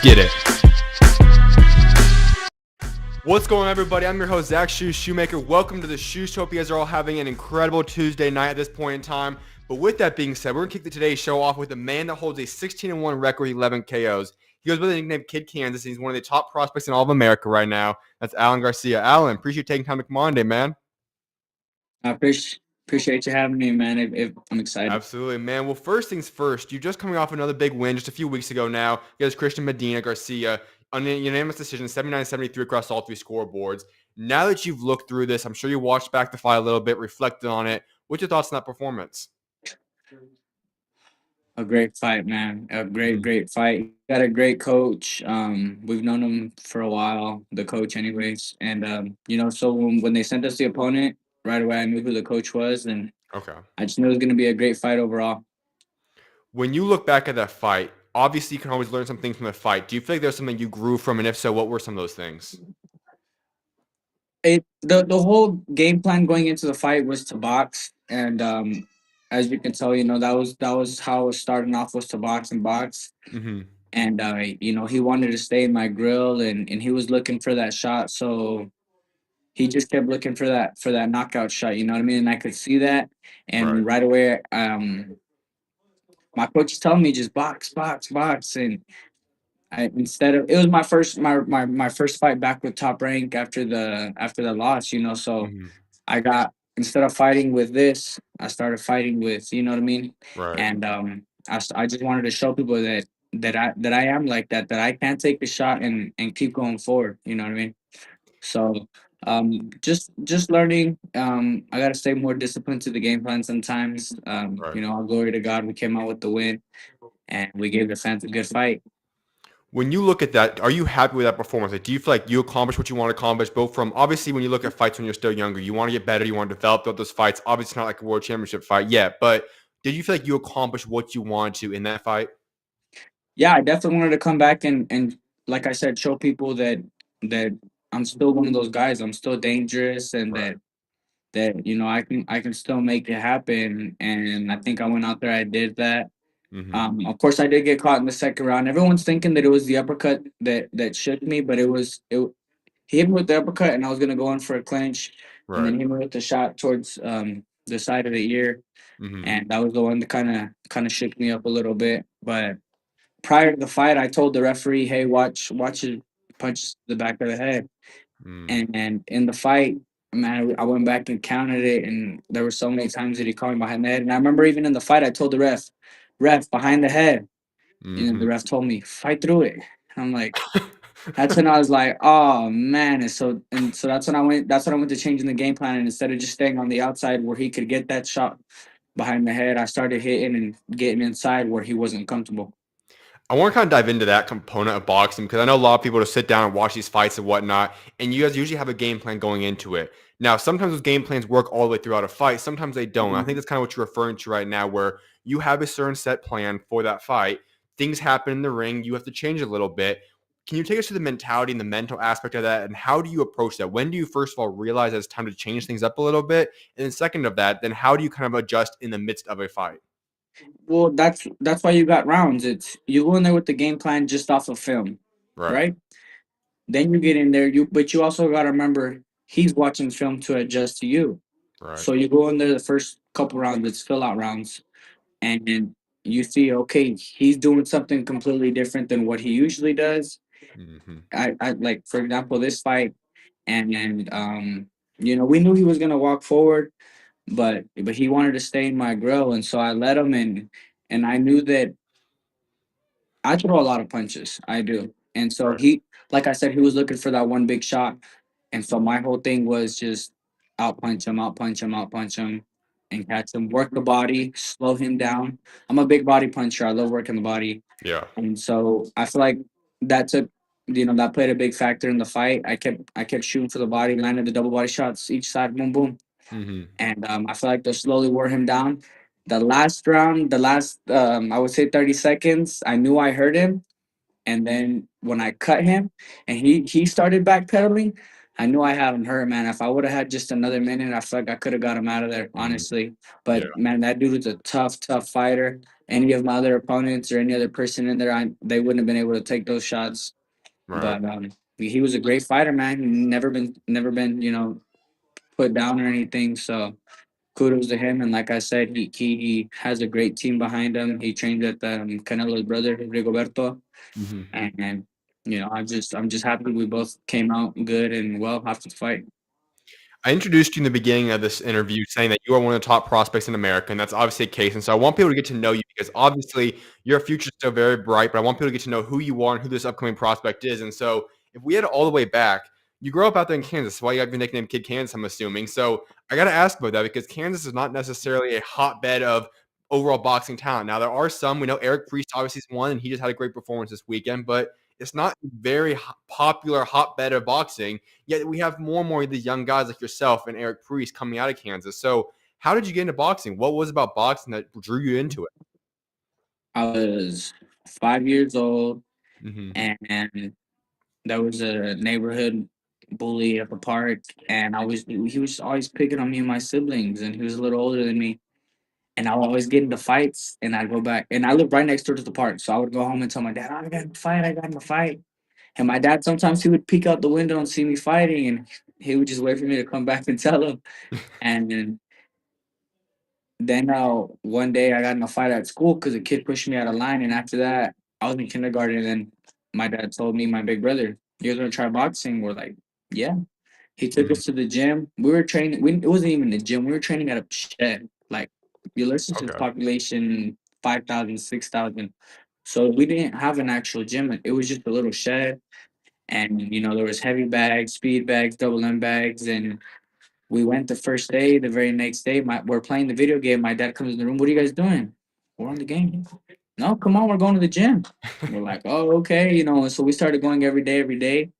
get it. What's going on, everybody? I'm your host, Zach SchuZ Shoemaker. Welcome to the SchuZ Show. You guys are all having an incredible Tuesday night at this point in time. But with that being said, we're going to kick today's show off with a man that holds a 16-1 record, 11 KOs. He goes by the nickname Kid Kansas. He's one of the top prospects in all of America right now. That's Alan Garcia. Alan, appreciate you taking time to come on today, man. I appreciate you having me, man. If I'm excited. Absolutely, man. Well, first things first, you're just coming off another big win just a few weeks ago now. You guys, Christian Medina, Garcia, on a unanimous decision, 79-73 across all three scoreboards. Now that you've looked through this, I'm sure you watched back the fight a little bit, reflected on it. What's your thoughts on that performance? A great fight, man. A great fight. Got a great coach. We've known him for a while, the coach, anyways. And so when they sent us the opponent, right away I knew who the coach was, and Okay. I just knew it was gonna be a great fight overall. When you look back at that fight, obviously you can always learn some things from the fight. Do you feel like there's something you grew from? And if so, what were some of those things? The whole game plan going into the fight was to box, and as you can tell, that was how it was starting off, was to box and box. Mm-hmm. And he wanted to stay in my grill, and he was looking for that shot, so he just kept looking for that knockout shot, you know what I mean? And I could see that, Right. and right away, my coach told me just box, box, box. And instead of, it was my first fight back with Top Rank after the loss, so Mm-hmm. I got, instead of fighting with this, I started fighting with, you know what I mean? Right. And I just wanted to show people that I am like that I can take the shot and keep going forward, you know what I mean? So just learning. I gotta stay more disciplined to the game plan sometimes. Right. All glory to God, we came out with the win, and we gave the fans a good fight. When you look at that, are you happy with that performance? Like, do you feel like you accomplished what you want to accomplish? Both from, obviously, when you look at fights when you're still younger, you want to get better, you want to develop those fights. Obviously, it's not like a world championship fight yet, but did you feel like you accomplished what you wanted to in that fight? Yeah, I definitely wanted to come back and like I said, show people that I'm still one of those guys. I'm still dangerous, and Right. that I can still make it happen. And I think I went out there, I did that. Mm-hmm. Of course, I did get caught in the second round. Everyone's thinking that it was the uppercut that shook me, but it. He hit me with the uppercut, and I was gonna go in for a clinch, and then Right. he hit me with the shot towards the side of the ear, Mm-hmm. and that was the one that kind of shook me up a little bit. But prior to the fight, I told the referee, "Hey, watch it punch the back of the head." Mm. And in the fight, man, I went back and counted it, and there were so many times that he caught me behind the head. And I remember even in the fight, I told the ref, behind the head. And Mm-hmm. the ref told me, fight through it. And I'm like, that's when I was like, oh man. And so that's when I went to changing the game plan. And instead of just staying on the outside where he could get that shot behind the head, I started hitting and getting inside where he wasn't comfortable. I want to kind of dive into that component of boxing because I know a lot of people just sit down and watch these fights and whatnot, and you guys usually have a game plan going into it. Now, sometimes those game plans work all the way throughout a fight. Sometimes they don't. I think Mhm. that's kind of what you're referring to right now, where you have a certain set plan for that fight. Things happen in the ring. You have to change a little bit. Can you take us to the mentality and the mental aspect of that, and how do you approach that? When do you first of all realize that it's time to change things up a little bit, and then second of that, then how do you kind of adjust in the midst of a fight? Well, that's why you got rounds. It's you go in there with the game plan just off of film, Right. right? Then you get in there, but you also got to remember he's watching film to adjust to you. Right. So you go in there the first couple rounds, it's fill out rounds, and then you see, okay, he's doing something completely different than what he usually does. Mm-hmm. I like, for example, this fight, and we knew he was gonna walk forward, but he wanted to stay in my grill, and so I let him in, and I knew that I throw a lot of punches. I do. And so Right. he, like I said, he was looking for that one big shot. And so my whole thing was just out punch him, out punch him, out punch him, and catch him, work the body, slow him down. I'm a big body puncher. I love working the body. Yeah. And so I feel like that took, that played a big factor in the fight. I kept shooting for the body, landed the double body shots each side, boom, boom. Mm-hmm. And I feel like they slowly wore him down. The last round, I would say 30 seconds, I knew I hurt him, and then when I cut him and he started backpedaling, I knew I had him hurt, man. If I would have had just another minute, I feel like I could have got him out of there, Mm-hmm. honestly. Yeah. But man, that dude is a tough, tough fighter. any of my other opponents or any other person in there, they wouldn't have been able to take those shots. Right. But he was a great fighter, man. Never been put down or anything. So kudos to him. And like I said, he has a great team behind him. He trained with Canelo's brother Rigoberto, Mhm. and I'm just happy we both came out good and well after the fight. I introduced you in the beginning of this interview saying that you are one of the top prospects in America, and that's obviously the case. And so I want people to get to know you because obviously your future is still very bright, but I want people to get to know who you are and who this upcoming prospect is. And so if we head all the way back, you grew up out there in Kansas. That's why you have your nickname Kid Kansas, I'm assuming. So I got to ask about that because Kansas is not necessarily a hotbed of overall boxing talent. Now, there are some. We know Eric Priest obviously is one, and he just had a great performance this weekend, but it's not a very popular hotbed of boxing. Yet we have more and more of these young guys like yourself and Eric Priest coming out of Kansas. So how did you get into boxing? What was it about boxing that drew you into it? I was 5 years old, Mhm. and there was a neighborhood bully at the park, and he was always picking on me and my siblings, and he was a little older than me. And I would always get into fights, and I'd go back. And I lived right next door to the park, so I would go home and tell my dad, "Oh, I got in a fight. I got in a fight." And my dad sometimes he would peek out the window and see me fighting, and he would just wait for me to come back and tell him. And then one day I got in a fight at school because a kid pushed me out of line, and after that I was in kindergarten, and then my dad told me, my big brother, "You're gonna try boxing." We're like, "Yeah." He took Mhm. us to the gym. We were training. It wasn't even the gym. We were training at a shed. Like, Ulysses' Okay. population 5,000, 6,000. So we didn't have an actual gym. It was just a little shed, and there was heavy bags, speed bags, double M bags, and we went the first day. The very next day, we're playing the video game. My dad comes in the room. "What are you guys doing?" "We're on the game." "No, come on, we're going to the gym." We're like, "Oh, okay." And so we started going every day,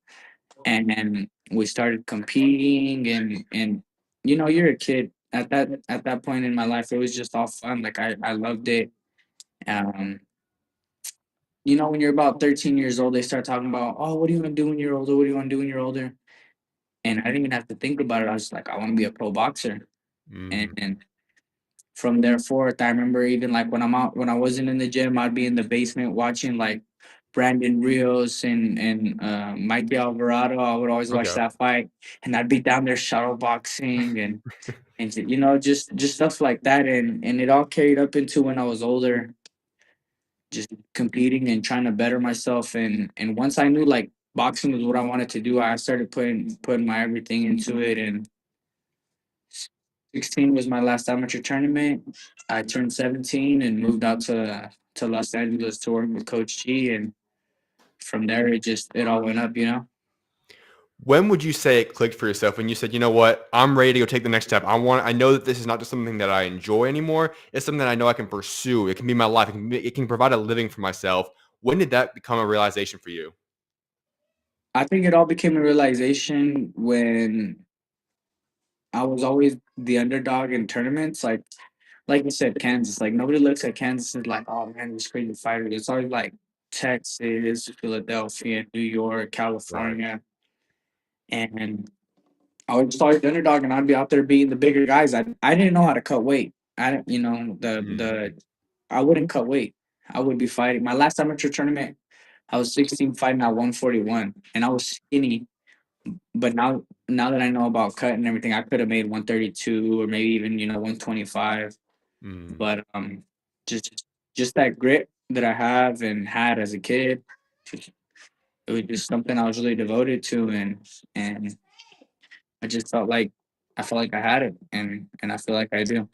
and then we started competing, and you're a kid at that point in my life. It was just all fun. Like, I loved it. um when you're about 13 years old, they start talking about, "Oh, what do you want to do when you're older? What do you want to do when you're older?" And I didn't even have to think about it. I was like, "I want to be a pro boxer." and, Mm. and from there forth, I remember, even like when I wasn't in the gym, I'd be in the basement watching like Brandon Rios and Mikey Alvarado. I would always watch Okay. that fight, and I'd be down there shadow boxing and just stuff like that, and it all carried up into when I was older, just competing and trying to better myself, and once I knew like boxing was what I wanted to do, I started putting my everything into it, and 16 was my last amateur tournament. I turned 17 and moved out to Los Angeles to work with Coach G, and from there it all went up. When would you say it clicked for yourself when you said, you know what, I'm ready to go take the next step? I know that this is not just something that I enjoy anymore. It's something that I know I can pursue. It can be my life. It can provide a living for myself. When did that become a realization for you? I think it all became a realization when I was always the underdog in tournaments. Like you said, Kansas. Like, nobody looks at Kansas and like, "Oh man, these crazy fighters." It's always like Texas, Philadelphia, New York, Right. California, and I would just always the underdog, and I'd be out there beating the bigger guys. I didn't know how to cut weight. I didn't, Mm. I wouldn't cut weight. I would be fighting. My last amateur tournament, I was 16 fighting at 141, and I was skinny. But now that I know about cut and everything, I could have made 132 or maybe even 125. Mm. But just just that grit that I have and had as a kid, it was just something I was really devoted to, and I just felt like I had it, and I feel like I do.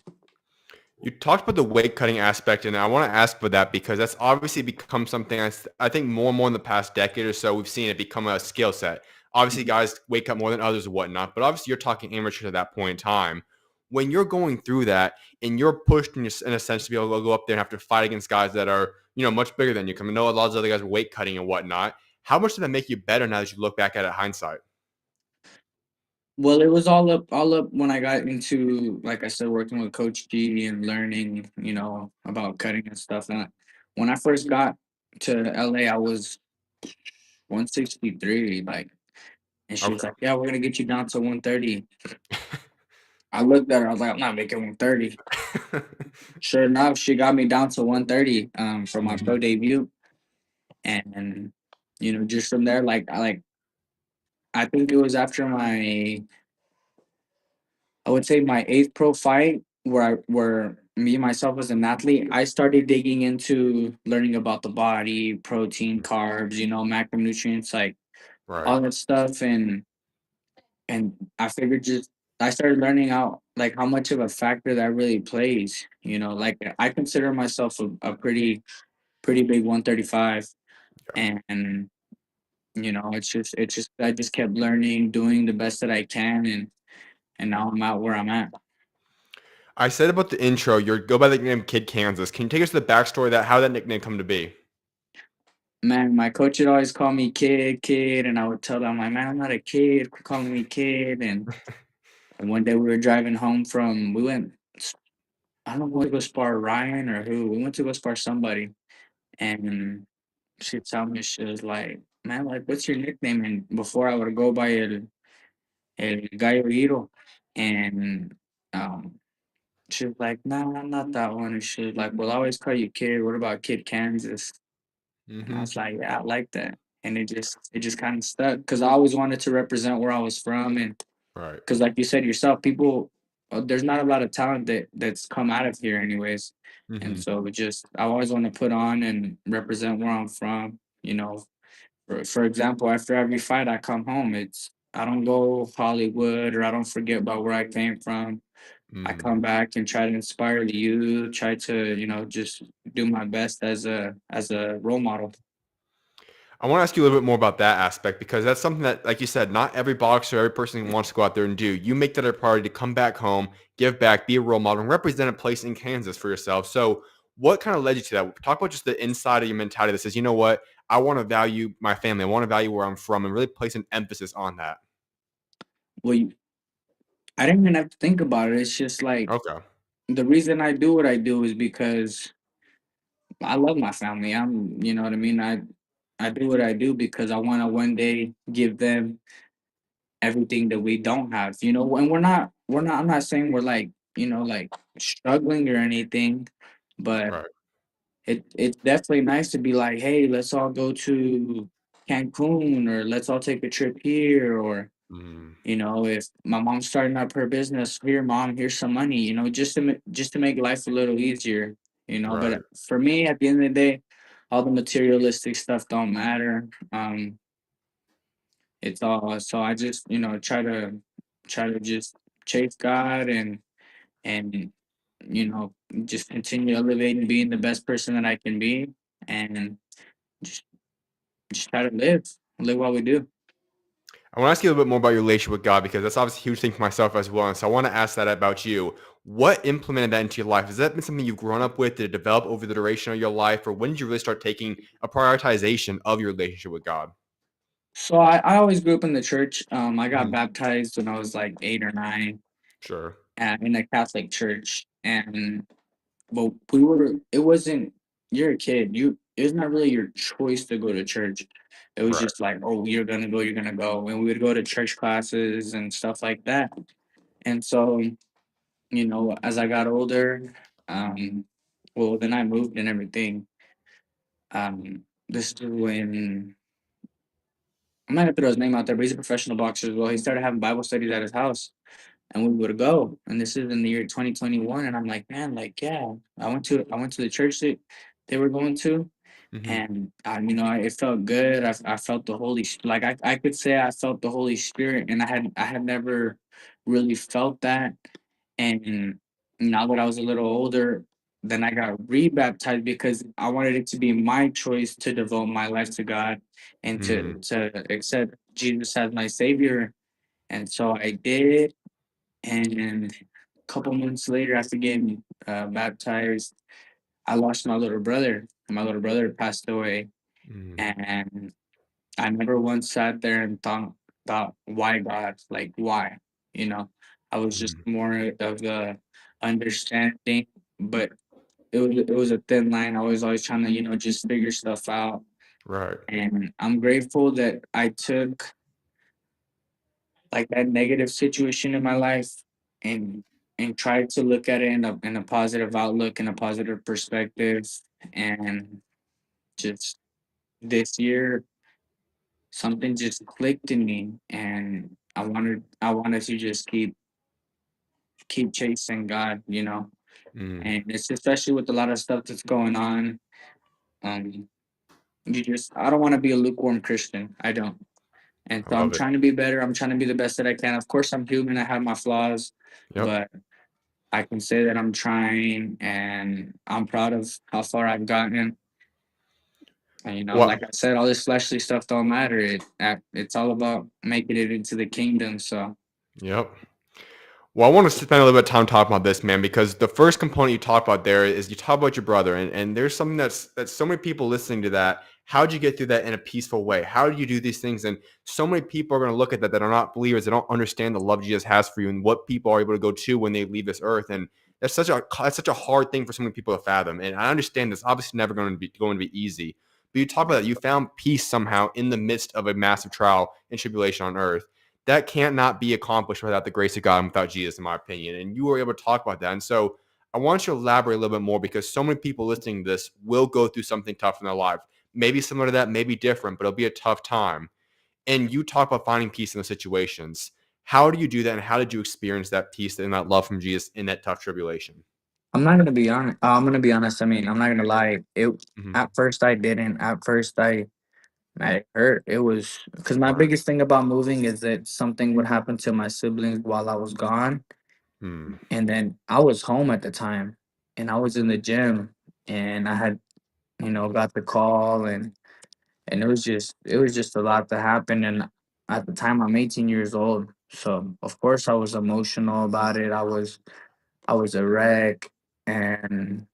You talked about the weight cutting aspect, and I want to ask about that because that's obviously become something I think more and more in the past decade or so, we've seen it become a skill set. Obviously, guys weight cut more than others and whatnot, but obviously, you're talking amateur at that point in time. When you're going through that and you're pushed in a sense to be able to go up there and have to fight against guys that are, much bigger than you, because I know a lot of other guys are weight cutting and whatnot. How much did that make you better now that you look back at it hindsight? Well, it was all up when I got into, like I said, working with Coach G and learning, about cutting and stuff. And when I first got to LA, I was 163, like, and she was Okay. like, "Yeah, we're gonna get you down to 130." I looked at her. I was like, I'm not making 130. Sure enough, she got me down to 130 for my Mhm. pro debut, and just from there, I think it was after my, I would say my eighth pro fight where me myself as an athlete, I started digging into learning about the body, protein, carbs, macronutrients, like Right. all that stuff, and I figured just I started learning out like how much of a factor that really plays. Like I consider myself a pretty big 135, and it's just I just kept learning, doing the best that I can, and now I'm out where I'm at. I said about the intro, you go by the nickname Kid Kansas. Can you take us to the backstory of that? How did that nickname come to be? Man, my coach would always call me kid, and I would tell them, like, man, I'm not a kid. Quit calling me kid. And one day we were driving home we went, I don't know, we went to go spar Ryan or who. We went to go spar somebody, and she told me, she was like, man, like, what's your nickname? And before I would go by El Gallo Hiro, and um, she was like, nah, not that one. And she was like, well, I always call you kid. What about Kid Kansas? And I Mhm. was like, yeah, I like that. And it just kind of stuck because I always wanted to represent where I was from. And Right. because, like you said yourself, people, there's not a lot of talent that's come out of here, anyways. And Mhm. so I always want to put on and represent where I'm from. For example, after every fight, I come home. I don't go Hollywood or I don't forget about where I came from. I Mm. come back and try to inspire the youth, try to, just do my best as a role model. I want to ask you a little bit more about that aspect because that's something that, like you said, not every boxer, every person wants to go out there and do. You make that a priority to come back home, give back, be a role model, and represent a place in Kansas for yourself. So, what kind of led you to that? Talk about just the inside of your mentality that says, you know what, I want to value my family, I want to value where I'm from, and really place an emphasis on that. Well, I didn't even have to think about it. It's just like Okay. the reason I do what I do is because I love my family. You know what I mean? I do what I do because I want to one day give them everything that we don't have. And we're not. I'm not saying we're like like struggling or anything, but Right. it's definitely nice to be like, hey, let's all go to Cancun or let's all take a trip here or Mm. if my mom's starting up her business, here, mom, here's some money, just to make life a little easier, But Right. for me, at the end of the day, all the materialistic stuff don't matter. It's all so I just try to just chase God and just continue elevating, being the best person that I can be, and just just try to live what we do. I want to ask you a little bit more about your relationship with God because that's obviously a huge thing for myself as well. And so I want to ask that about you. What implemented that into your life? Has that been something you've grown up with? Did it develop over the duration of your life? Or when did you really start taking a prioritization of your relationship with God? So I always grew up in the church. I got Mhm. baptized when I was like 8 or 9 Sure. in a Catholic church, and but we were. It wasn't. You're a kid. It's not really your choice to go to church. It was Right. just like, oh, you're gonna go. You're gonna go, and we would go to church classes and stuff like that. And so, as I got older, um, well, then I moved and everything. This is when I'm not gonna throw his name out there, but he's a professional boxer as well. He started having Bible studies at his house, and we would go. And this is in the year 2021, and I'm like, man, like, yeah, I went to the church that they were going to, Hmm. and it felt good. I felt the like I could say I felt the Holy Spirit, and I had never really felt that. And now that I was a little older, then I got rebaptized because I wanted it to be my choice to devote my life to God and to Mm. to accept Jesus as my savior. And so I did, and a couple months later, after getting baptized, I lost my little brother. My little brother passed away, Mm. and I never once sat there and thought why God, like why, you know. I was just Mm. more of the understanding, but it was a thin line. I was always trying to just figure stuff out, Right. and I'm grateful that I took like that negative situation in my life and try to look at it in a positive outlook, in a positive perspective. And just this year, something just clicked in me, and I wanted to just keep chasing God, Mm, and it's especially with a lot of stuff that's going on. Um, I don't want to be a lukewarm Christian. I don't. And I so I'm love it. trying to be better. I'm trying to be the best that I can. Of course, I'm human. I have my flaws, Yep. but I can say that I'm trying, and I'm proud of how far I've gotten. And Well, like I said, all this fleshly stuff don't matter. It's all about making it into the kingdom. So yep. Well, I want to spend a little bit of time talking about this, man, because the first component you talk about there is you talk about your brother, and there's something that's so many people listening to that. How did you get through that in a peaceful way? How did you do these things? And so many people are going to look at that are not believers. They don't understand the love Jesus has for you and what people are able to go to when they leave this earth. And that's such a hard thing for so many people to fathom. And I understand this obviously never going to be easy. But you talk about that you found peace somehow in the midst of a massive trial and tribulation on earth that can't not be accomplished without the grace of God and without Jesus, in my opinion. And you were able to talk about that. And so I want you to elaborate a little bit more because so many people listening to this will go through something tough in their life. Maybe similar to that, maybe different, but it'll be a tough time. And you talk about finding peace in those situations. How do you do that? And how did you experience that peace and that love from Jesus in that tough tribulation? I'm not gonna be honest. I'm gonna be honest. I mean, I'm not gonna lie. It Mm-hmm. At first I didn't. At first I hurt. It was because my Right. biggest thing about moving is that something would happen to my siblings while I was gone, Mm, and then I was home at the time, and I was in the gym, and I had got the call, and it was just a lot to happen. And at the time I'm 18 years old, so of course I was emotional about it. I was a wreck, and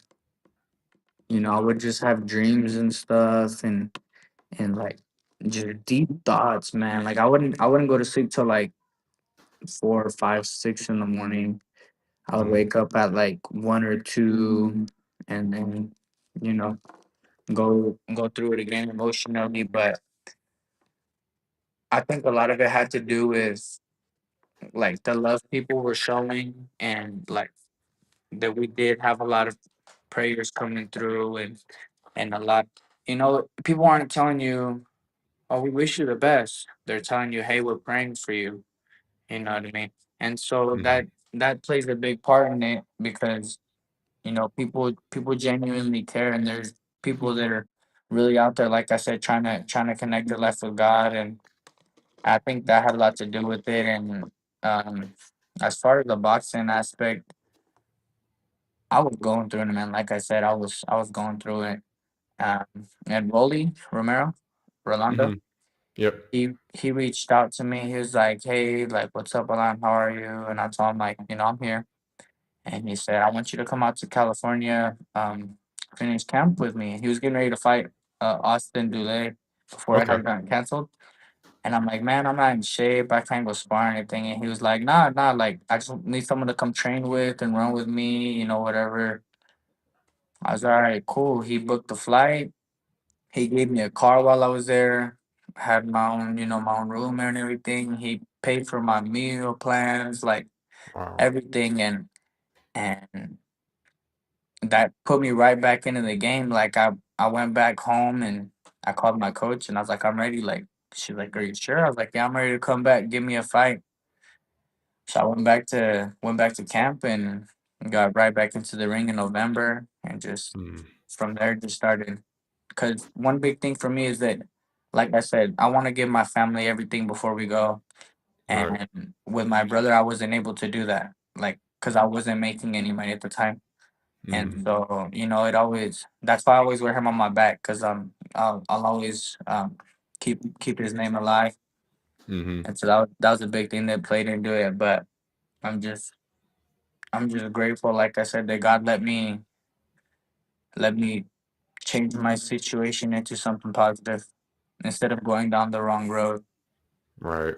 I would just have dreams and stuff, and like just deep thoughts, man. Like I wouldn't go to sleep till like 4, 5, 6 in the morning. I would mm, wake up at like 1 or 2, and then you know go through it again emotionally. But I think a lot of it had to do with like the love people were showing, and like that we did have a lot of prayers coming through, and a lot. People aren't telling you, "Oh, we wish you the best." They're telling you, "Hey, we're praying for you." You know what I mean? And so mm, that plays a big part in it, because people genuinely care, and there's people that are really out there, like I said, trying to connect their life with God. And I think that had a lot to do with it. And um, as far as the boxing aspect, I was going through it, man. Like I said, I was going through it. Um, and Rolando, mm-hmm. Yep. he reached out to me. He was like, "Hey, like, what's up, Alan? How are you?" And I told him, like, I'm here. And he said, "I want you to come out to California, finish camp with me." He was getting ready to fight Austin Dulé before it Okay. had gotten canceled. And I'm like, "Man, I'm not in shape. I can't go spar or anything." And he was like, "Nah, nah. Like, I just need someone to come train with and run with me. Whatever." I was all right, cool. He booked the flight. He gave me a car while I was there. I had my own room and everything. He paid for my meal plans, like Wow. everything, and that put me right back into the game. Like I went back home, and I called my coach, and I was like, "I'm ready." Like, she's like, "Are you sure?" I was like, "Yeah, I'm ready to come back. Give me a fight." So I went back to camp, and got right back into the ring in November, and just Mm, from there just started. Because one big thing for me is that, like I said, I want to give my family everything before we go. right. And with my brother, I wasn't able to do that, like, because I wasn't making any money at the time. And Mm, so, that's why I always wear him on my back, because I'll always keep his name alive. mm-hmm. And so that was a big thing that played into it. But I'm just I'm just grateful, like I said, that God let me change my situation into something positive instead of going down the wrong road. Right.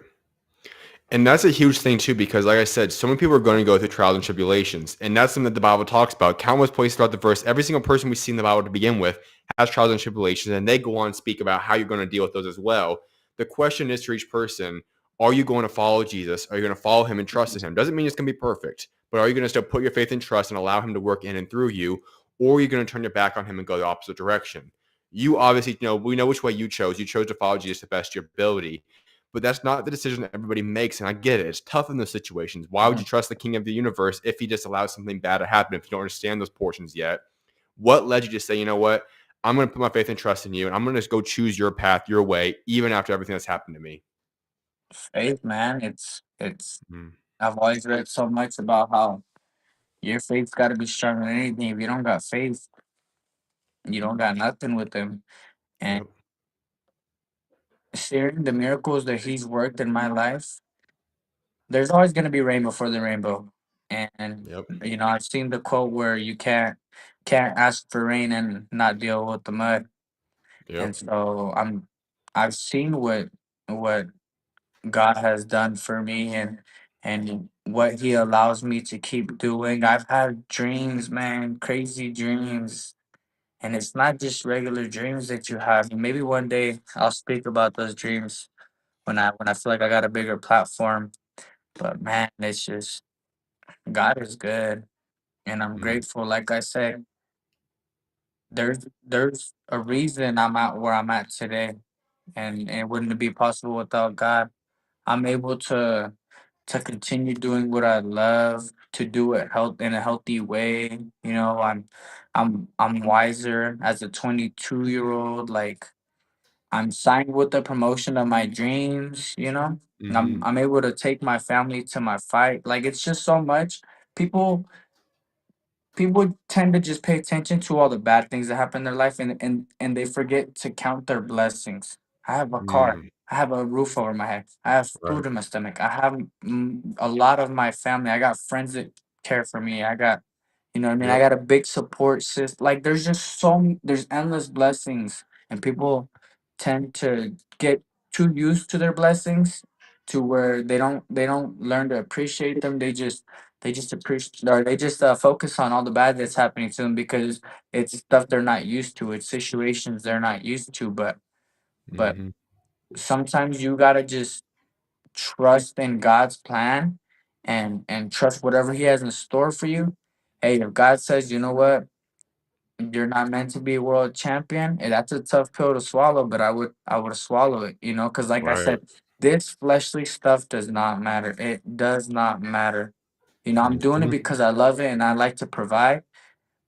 And that's a huge thing too, because like I said, so many people are going to go through trials and tribulations. And that's something that the Bible talks about. Countless places throughout the verse, every single person we see in the Bible to begin with has trials and tribulations, and they go on and speak about how you're going to deal with those as well. The question is for each person, Are you going to follow Jesus? Are you going to follow him and trust in him? Doesn't mean it's going to be perfect, but are you going to still put your faith and trust and allow him to work in and through you? Or are you going to turn your back on him and go the opposite direction? You obviously we know which way you chose. You chose to follow Jesus to the best of your ability, but that's not the decision that everybody makes. And I get it. It's tough in those situations. Why would Yeah. you trust the king of the universe if he just allows something bad to happen if you don't understand those portions yet? What led you to say, you know what? I'm going to put my faith and trust in you, and I'm going to just go choose your path, your way, even after everything that's happened to me. Faith, man. It's. Mm, I've always read so much about how your faith's got to be stronger than anything. If you don't got faith, you don't got nothing with him. And yep. seeing the miracles that he's worked in my life, there's always going to be rainbow for the rainbow. And Yep. I've seen the quote where you can't ask for rain and not deal with the mud. And Yep. so I've seen what God has done for me, and what he allows me to keep doing. I've had dreams, man, crazy dreams. And it's not just regular dreams that you have. Maybe one day I'll speak about those dreams when I feel like I got a bigger platform. But man, it's just God is good, and I'm Mm, grateful. Like I said, there's a reason I'm at where I'm at today, and it wouldn't be possible without God. I'm able to continue doing what I love, to do it in a healthy way. I'm wiser as a 22-year-old. Like, I'm signed with the promotion of my dreams. And I'm mm-hmm. I'm able to take my family to my fight. Like, it's just so much. People people tend to just pay attention to all the bad things that happen in their life, and they forget to count their blessings. I have a car. Mm, I have a roof over my head. I have right. food in my stomach. I have a lot of my family. I got friends that care for me. I got, what I mean? I Yep. got a big support system. Like, there's just there's endless blessings, and people tend to get too used to their blessings to where they don't learn to appreciate them. They just appreciate, or they just focus on all the bad that's happening to them because it's stuff they're not used to. It's situations they're not used to. But Mm-hmm. sometimes you gotta just trust in God's plan, and trust whatever He has in store for you. Hey, if God says, you know what, you're not meant to be a world champion, that's a tough pill to swallow, but I would swallow it, because like I Right. said, this fleshly stuff does not matter. It does not matter. I'm doing it Mm-hmm. because I love it and I like to provide.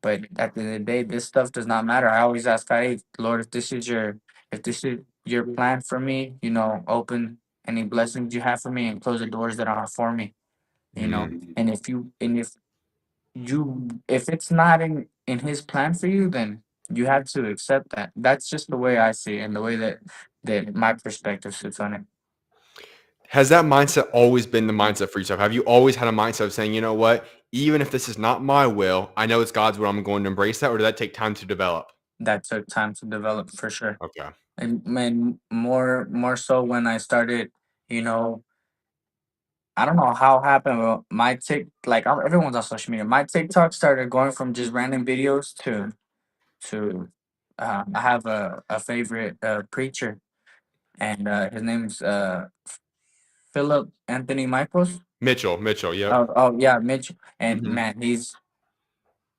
But at the end of the day, this stuff does not matter. I always ask God, hey, Lord, if this is your plan for me, open any blessings you have for me and close the doors that aren't for me. And if it's not in His plan for you, then you have to accept that. That's just the way I see it, and the way that my perspective sits on it. Has that mindset always been the mindset for yourself? Have you always had a mindset of saying, you know what, even if this is not my will, I know it's God's will, I'm going to embrace that, or did that take time to develop? That took time to develop for sure. Okay. And more so when I started, you know, I don't know how it happened, but my everyone's on social media. My TikTok started going from just random videos to I have a favorite preacher, and his name's Philip Anthony Michaels. Mitchell, yep. Oh yeah, Mitch. And Hmm. man,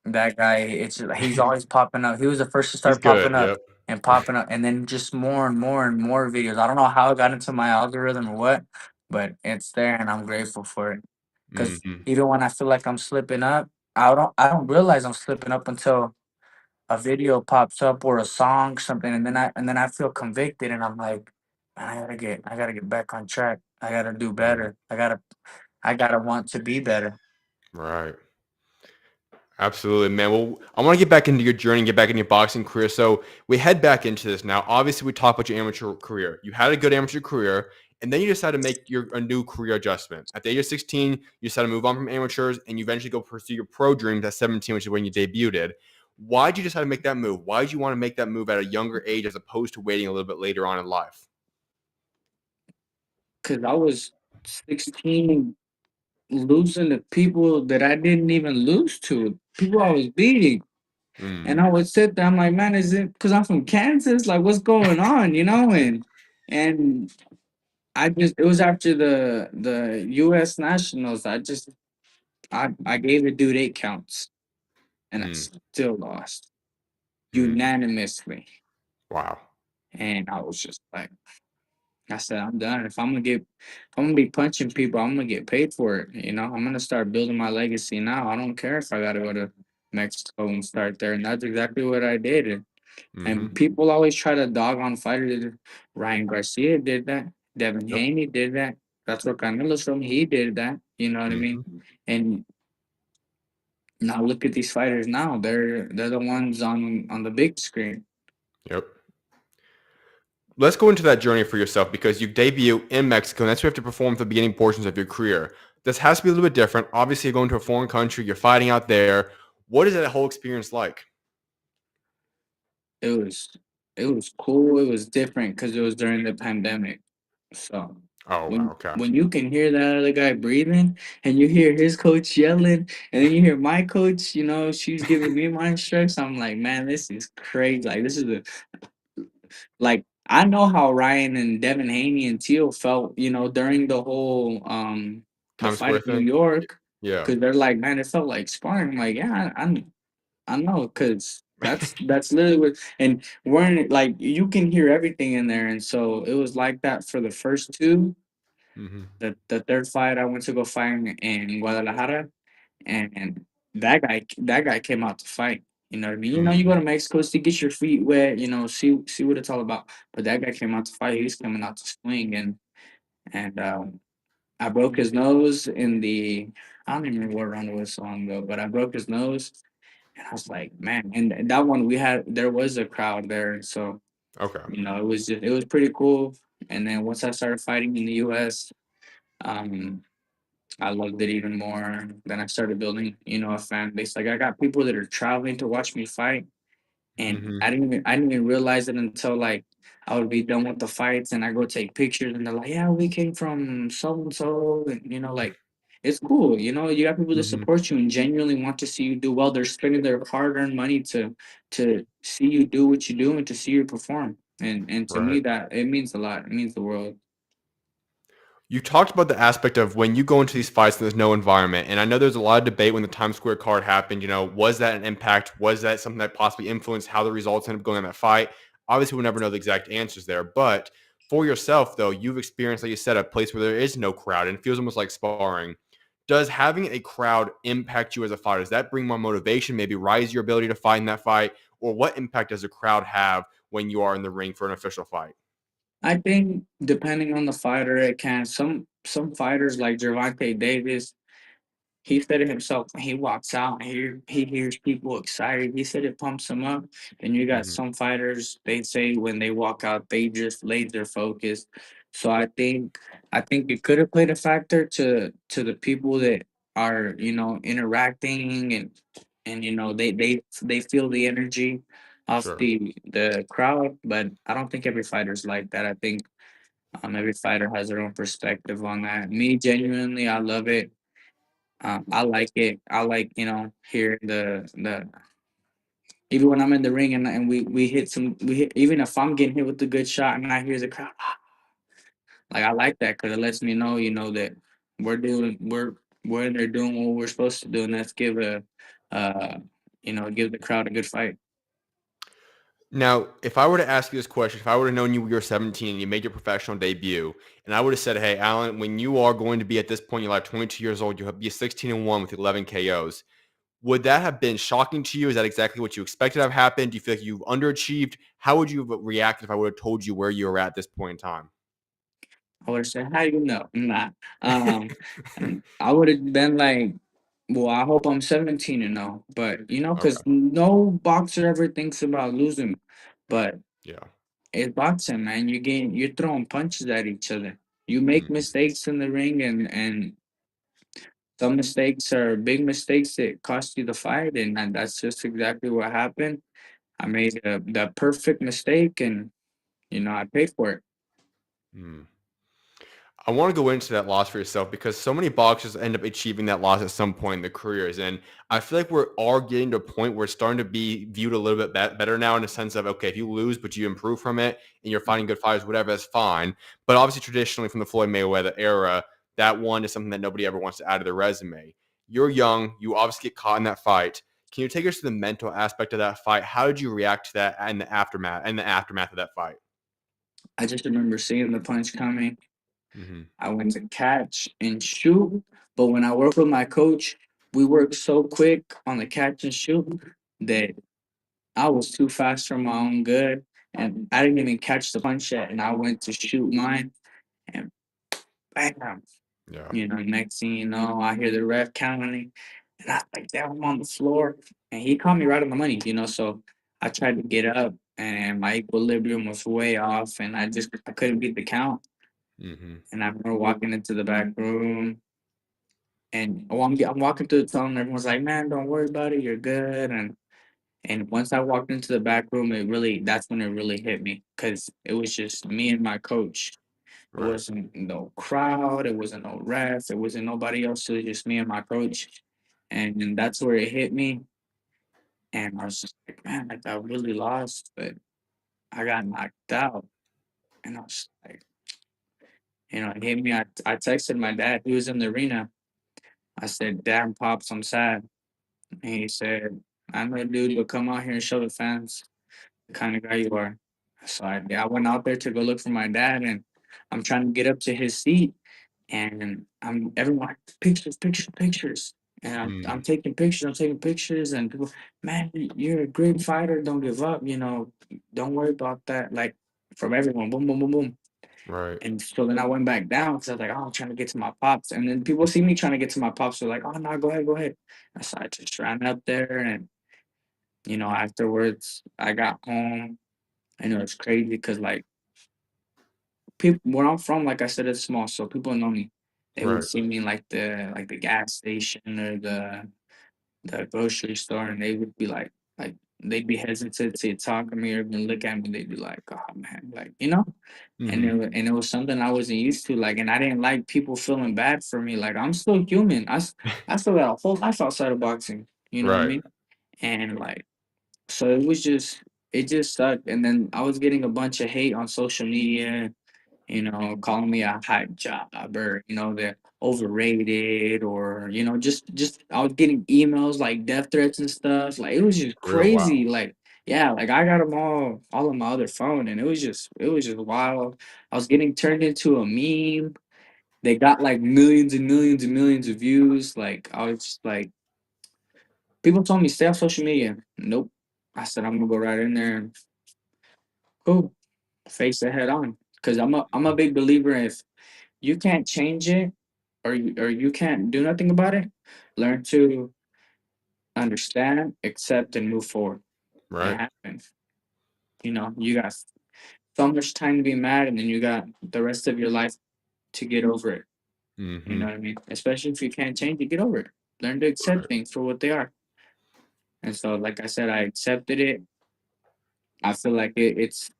that guy. He's always popping up. He was the first to He's start good, popping up yep. and popping up, and then just more and more and more videos. I don't know how it got into my algorithm or what, but it's there, and I'm grateful for it. Because Hmm. even when I feel like I'm slipping up, I don't realize I'm slipping up until a video pops up or a song, something, and then I feel convicted, and I'm like, man, I gotta get back on track. I gotta do Right, better. I gotta want to be better. right. Absolutely, man. Well, I want to get back into your journey, get back into your boxing career. So we head back into this now. Obviously, we talked about your amateur career. You had a good amateur career, and then you decided to make a new career adjustment. At the age of 16, you decided to move on from amateurs, and you eventually go pursue your pro dreams at 17, which is when you debuted. Why did you decide to make that move? Why did you want to make that move at a younger age as opposed to waiting a little bit later on in life? Cause I was 16, losing to people that I didn't even lose to, people I was beating. And Mm, I would sit there, I'm like, man, is it because I'm from Kansas? Like, what's going on? And I just it was after the U.S. Nationals. I gave the dude 8 counts, and I Mm, still lost mm, unanimously. wow. And I was just like, I said, I'm done. If I'm gonna be punching people, I'm gonna get paid for it. I'm gonna start building my legacy now. I don't care if I gotta go to Mexico and start there. And that's exactly what I did. And Mm-hmm. people always try to dog on fighters. Ryan Garcia did that. Devin Yep. Haney did that. That's where Canelo's from. He did that. You know what I mean? Mm-hmm. And now look at these fighters now. They're the ones on the big screen. Yep. Let's go into that journey for yourself because you debut in Mexico, and that's where you have to perform for the beginning portions of your career. This has to be a little bit different. Obviously, you're going to a foreign country, you're fighting out there. What is that whole experience like? It was it was cool. It was different because it was during the pandemic. So Oh, wow. Okay. when you can hear that other guy breathing and you hear his coach yelling and then you hear my coach, she's giving me my instructions, I'm like, man, this is crazy. Like this is the like I know how Ryan and Devin Haney and Teal felt, during the whole the Times fight Square in New thing? York, Yeah. because they're like, man, it felt like sparring. I'm like, yeah, I know, because that's literally what, and we're in, like you can hear everything in there, and so it was like that for the first two. Mm-hmm. The third fight I went to go fight in Guadalajara, and that guy came out to fight. You know what I mean? You go Mm-hmm. to Mexico to get your feet wet. See what it's all about. But that guy came out to fight. He's coming out to swing, and I broke his nose in the. I don't even remember what round it was so long ago, but I broke his nose, and I was like, man. And that one there was a crowd there, so Okay. it was pretty cool. And then once I started fighting in the U.S. Um, I loved it even more. Then I started building, a fan base. Like I got people that are traveling to watch me fight, and Mm-hmm. I didn't even realize it until like I would be done with the fights, and I go take pictures, and they're like, "Yeah, we came from so and so," and like it's cool. You got people that Mm-hmm. support you and genuinely want to see you do well. They're spending their hard-earned money to see you do what you do and to see you perform. And to me, Right. that it means a lot. It means the world. You talked about the aspect of when you go into these fights and there's no environment. And I know there's a lot of debate when the Times Square card happened. Was that an impact? Was that something that possibly influenced how the results ended up going on that fight? Obviously, we'll never know the exact answers there. But for yourself, though, you've experienced, like you said, a place where there is no crowd and it feels almost like sparring. Does having a crowd impact you as a fighter? Does that bring more motivation, maybe rise your ability to fight in that fight? Or what impact does a crowd have when you are in the ring for an official fight? I think depending on the fighter, it can. Some fighters like Gervonta Davis, he said it himself when he walks out and he hears people excited. He said it pumps him up. And you got Hmm. some fighters, they say when they walk out, they just laser focused. So I think it could have played a factor to the people that are, interacting and they feel the energy of Sure. the crowd. But I don't think every fighter's like that. I think every fighter has their own perspective on that. Me, genuinely, I love it. I like it. I like, hearing the even when I'm in the ring and we hit even if I'm getting hit with a good shot and I hear the crowd, like I like that because it lets me know, that we're doing we're in there doing what we're supposed to do, and that's uh give the crowd a good fight. Now, if I were to ask you this question, if I would have known you were 17 and you made your professional debut, and I would have said, "Hey, Alan, when you are going to be at this point in your life, 22 years old, you'll be 16-1 with 11 KOs," would that have been shocking to you? Is that exactly what you expected to have happened? Do you feel like you've underachieved? How would you have reacted if I would have told you where you were at this point in time? I would have said, "How you know?" Nah. And I would have been like, "Well, I hope I'm 17 and 0." But because Okay. no boxer ever thinks about losing. But Yeah. it's boxing, man. You're throwing punches at each other. You make Mhm. mistakes in the ring, and some mistakes are big mistakes that cost you the fight, and that's just exactly what happened. I made the perfect mistake, and I paid for it. Mm. I want to go into that loss for yourself because so many boxers end up achieving that loss at some point in their careers. And I feel like we're all getting to a point where it's starting to be viewed a little bit better now in the sense of, okay, if you lose, but you improve from it and you're fighting good fighters, whatever, that's fine. But obviously, traditionally from the Floyd Mayweather era, that one is something that nobody ever wants to add to their resume. You're young. You obviously get caught in that fight. Can you take us to the mental aspect of that fight? How did you react to that and the aftermath of that fight? I just remember seeing the punch coming. Mm-hmm. I went to catch and shoot, but when I work with my coach, we work so quick on the catch and shoot that I was too fast for my own good, and I didn't even catch the punch yet, and I went to shoot mine, and bam. Yeah. Next thing you know, I hear the ref counting, and I was like, damn, I'm on the floor. And he caught me right on the money. So I tried to get up, and my equilibrium was way off, and I couldn't beat the count. Mm-hmm. And I remember walking into the back room, and I'm walking through the tunnel, and everyone's like, man, don't worry about it, you're good. And once I walked into the back room, that's when it really hit me because it was just me and my coach. It Right. wasn't no crowd. It wasn't no refs. It wasn't nobody else. It was just me and my coach. And that's where it hit me. And I was just like, man, like I really lost, but I got knocked out. And I was like, it hit me. I texted my dad. He was in the arena. I said, damn, Pops, I'm sad. And he said, I know, dude, but come out here and show the fans the kind of guy you are. So I went out there to go look for my dad, and I'm trying to get up to his seat. And everyone like, pictures, pictures, pictures. And I'm Mm. taking pictures, and people, man, you're a great fighter. Don't give up. Don't worry about that. Like from everyone, boom, boom, boom, boom. Right. And so then I went back down because I was like, oh, I'm trying to get to my pops. And then people see me trying to get to my pops. They're like, oh, no, go ahead, go ahead. And so I just ran up there. And, afterwards, I got home. I know it's crazy because, like, people where I'm from, like I said, it's small, so people know me. They would Right. see me in like the gas station or the grocery store, and they would be like they'd be hesitant to talk to me or even look at me. They'd be like, "Oh man," and Mm-hmm. it was something I wasn't used to. Like, and I didn't like people feeling bad for me. Like, I'm still human. I still got a whole life outside of boxing. You know what I Right. mean? And like, so it just sucked. And then I was getting a bunch of hate on social media, calling me a hype jobber, they're overrated, or just I was getting emails like death threats and stuff. Like it was just Real wow. crazy. Like yeah, like I got them all on my other phone, and it was just wild. I was getting turned into a meme. They got like millions and millions and millions of views. Like I was just like, people told me stay off social media. Nope. I said I'm gonna go right in there and cool, face it head on. Cause I'm a big believer if you can't change it or you can't do nothing about it, learn to understand, accept, and move forward. It Right. happens. You got so much time to be mad, and then you got the rest of your life to get over it. You Mm-hmm. know what I mean? Especially if you can't change it, get over it. Learn to accept Right. things for what they are. And so, like I said, I accepted it. I feel like it's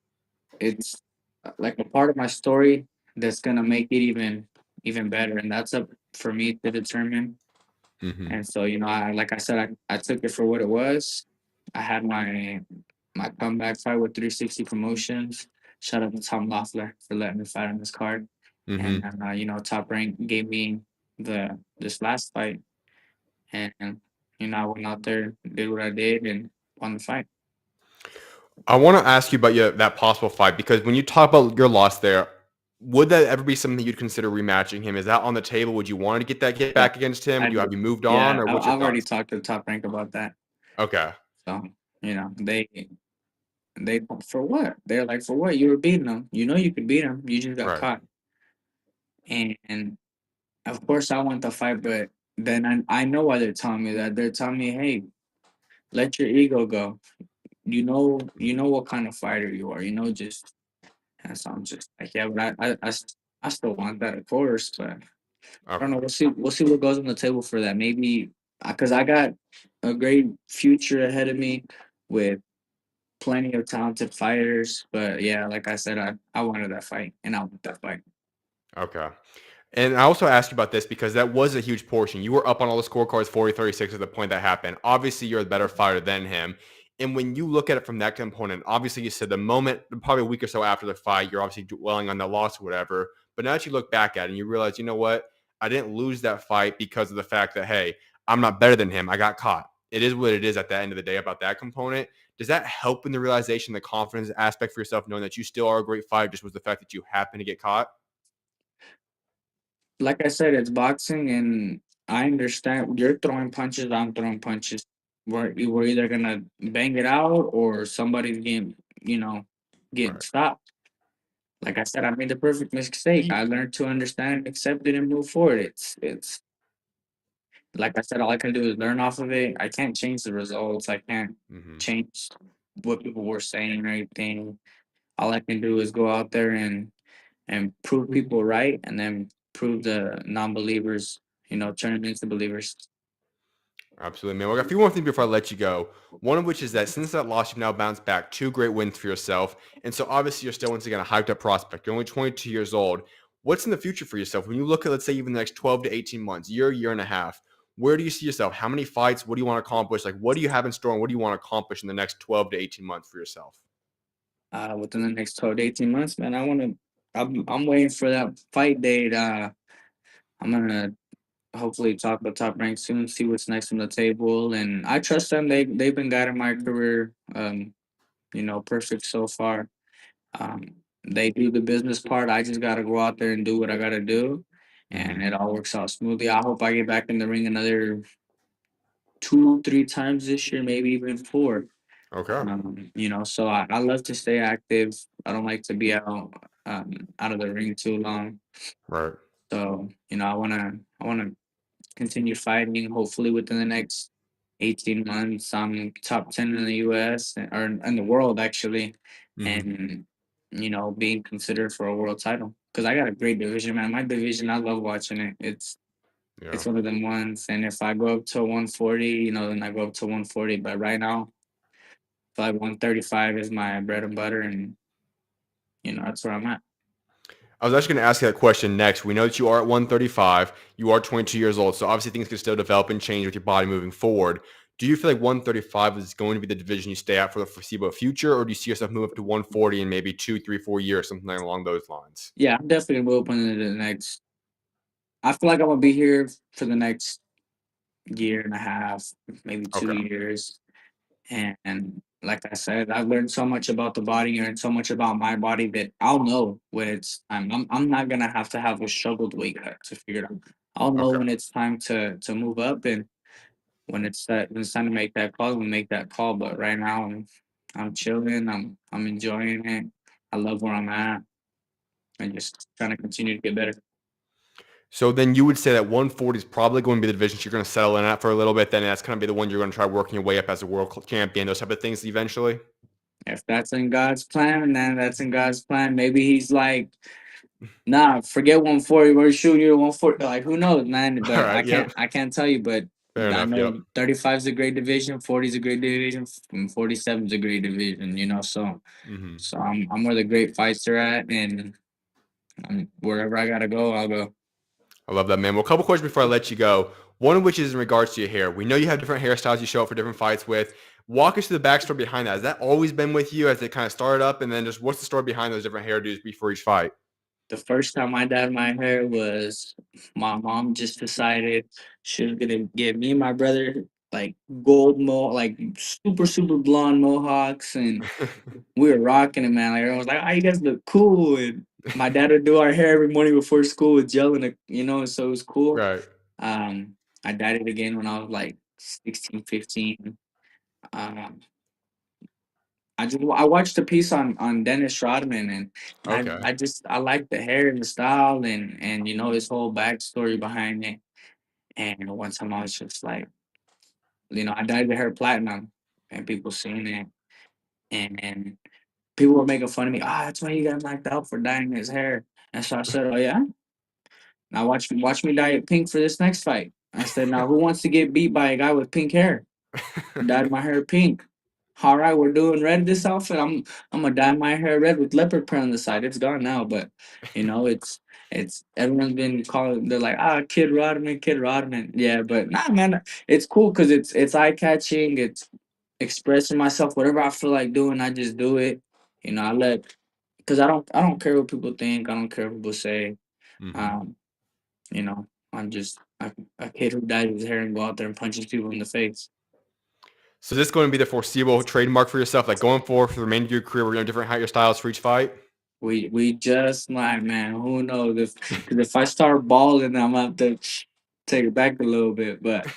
like a part of my story that's gonna make it even better, and that's up for me to determine. Mm-hmm. And so, like I said, I took it for what it was. I had my comeback fight with 360 Promotions. Shout out to Tom Loeffler for letting me fight on this card. And Mm-hmm. then, Top Rank gave me this last fight, and I went out there, did what I did, and won the fight. I want to ask you about that possible fight because when you talk about your loss there, would that ever be something you'd consider rematching him? Is that on the table? Would you want to get Yeah, back against him? I Would you do. have you moved on, Yeah, or what's your I've already thoughts? talked to Top Rank about that. Okay. So, they for what? They're like, for what? You were beating them. You know you could beat them. You just got Right. caught. And of course, I want the fight, but then I know why they're telling me that. They're telling me, hey, let your ego go. You know what kind of fighter you are. Just and so I'm just like, yeah, but I still want that, of course, but I don't know. Okay. We'll see what goes on the table for that. Maybe because I got a great future ahead of me with plenty of talented fighters. But yeah, like I said, I wanted that fight, and I want that fight. Okay. And I also asked you about this because that was a huge portion. You were up on all the scorecards 40-36 at the point that happened. Obviously, you're a better fighter than him. And when you look at it from that component, obviously you said the moment, probably a week or so after the fight, you're obviously dwelling on that loss or whatever. But now that you look back at it and you realize, you know what? I didn't lose that fight because of the fact that, hey, I'm not better than him. I got caught. It is what it is at the end of the day about that component. Does that help in the realization, the confidence aspect for yourself, knowing that you still are a great fighter, just was the fact that you happen to get caught? Like I said, it's boxing, and I understand you're throwing punches, I'm throwing punches. We're either gonna bang it out or somebody's getting Right. stopped. Like I said, I made the perfect mistake. I learned to understand, accept it, and move forward. It's like I said, all I can do is learn off of it. I can't change the results. I can't Mm-hmm. change what people were saying or anything. All I can do is go out there and prove people right, and then prove the non-believers, turn them into believers. Absolutely, man. Well, I got a few more things before I let you go. One of which is that since that loss, you've now bounced back two great wins for yourself. And so obviously you're still once again a hyped up prospect. You're only 22 years old. What's in the future for yourself? When you look at, let's say, even the next 12 to 18 months, year and a half, where do you see yourself? How many fights? What do you want to accomplish? Like, what do you have in store and what do you want to accomplish in the next 12 to 18 months for yourself? Within the next 12 to 18 months, man, I'm waiting for that fight date. I'm gonna hopefully talk about Top Rank soon, see what's next on the table, and I trust them. They've been guiding my career, perfect so far. They do the business part. I just gotta go out there and do what I gotta do, Mm-hmm. and it all works out smoothly. I hope I get back in the ring another 2, 3 times this year, maybe even four. Okay. So I love to stay active. I don't like to be out of the ring too long. Right. So, I wanna continue fighting. Hopefully within the next 18 months, I'm top 10 in the US or in the world actually, Mm-hmm. and being considered for a world title. Because I got a great division, man. My division, I love watching it. Yeah. It's one of them ones. And if I go up to 140, then I go up to 140. But right now, like 135 is my bread and butter, and that's where I'm at. I was actually going to ask you that question next. We know that you are at 135. You are 22 years old. So obviously things can still develop and change with your body moving forward. Do you feel like 135 is going to be the division you stay at for the foreseeable future? Or do you see yourself move up to 140 in maybe 2, 3, 4 years, something along those lines? Yeah, I'm definitely gonna move up into the next. I feel like I'm gonna be here for the next year and a half, maybe two Okay. years. And like I said, I've learned so much about the body and so much about my body that I'll know when it's time. I'm not gonna have to have a struggled weight cut to figure it out. I'll know Okay. when it's time to move up, and when it's time to make that call, we'll make that call. But right now, I'm chilling. I'm enjoying it. I love where I'm at, and just trying to continue to get better. So then you would say that 140 is probably going to be the division you're going to settle in at for a little bit. Then that's going to be the one you're going to try working your way up as a world champion, those type of things eventually. If that's in God's plan, then that's in God's plan. Maybe He's like, nah, forget 140. We're shooting you to 140. Like, who knows, man? All But I right. can't Yep. I can't tell you. But Fair I enough. Yep. know 35 is a great division, 40 is a great division, and 47 is a great division. Mm-hmm. So I'm where the great fights are at, and wherever I gotta go, I'll go. I love that, man. Well, a couple questions before I let you go. One of which is in regards to your hair. We know you have different hairstyles you show up for different fights with. Walk us through the backstory behind that. Has that always been with you as it kind of started up? And then just what's the story behind those different hairdos before each fight? The first time I dyed my hair was my mom just decided she was gonna give me and my brother like like super blonde mohawks, and we were rocking it, man. Like everyone was like, "Oh, you guys look cool." And my dad would do our hair every morning before school with gel and so it was cool. Right. Um, I dyed it again when I was like 16, 15. Um, I watched a piece on Dennis Rodman, and Okay. I like the hair and the style, and his whole backstory behind it. And one time I was just like, I dyed the hair platinum, and people seeing it, and people were making fun of me. Ah, that's why he got knocked out for dyeing his hair. And so I said, "Oh yeah, now watch me dye it pink for this next fight." I said, "Now who wants to get beat by a guy with pink hair?" Dyed my hair pink. All right, we're doing red this outfit. I'm gonna dye my hair red with leopard print on the side. It's gone now, but you know it's it's everyone's been calling. They're like, Kid Rodman, Kid Rodman. Yeah, but nah, man, it's cool because it's eye catching. It's expressing myself. Whatever I feel like doing, I just do it. You know, because I don't care what people think. I don't care what people say. Hmm. Um, you know, I'm just a kid who dyes his hair and go out there and punches people in the face. So is this going to be the foreseeable trademark for yourself, like going forward for the remainder of your career, we're going to different height your styles for each fight? We just might, man. Who knows? Because if I start balling, I'm gonna have to take it back a little bit. But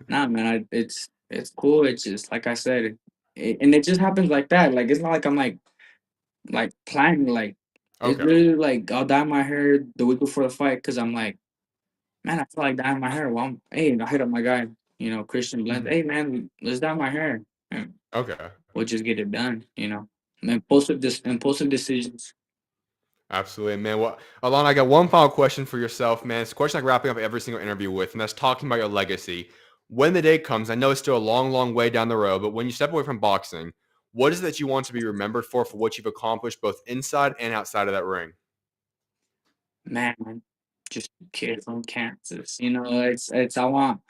nah, man, it's cool. It's just like I said, and it just happens like that. Like it's not like I'm like planning. Like it's Okay. really like I'll dye my hair the week before the fight because I'm like, man, I feel like dyeing my hair. Well, hey, I hit up my guy, Christian Blend. Hmm. Hey, man, let's dye my hair. And Okay. we'll just get it done. And impulsive decisions. Absolutely, man. Well, Alon, I got one final question for yourself, man. It's a question I'm wrapping up every single interview with, and that's talking about your legacy. When the day comes, I know it's still a long, long way down the road, but when you step away from boxing, what is it that you want to be remembered for what you've accomplished both inside and outside of that ring? Man, just a kid from Kansas. It's I want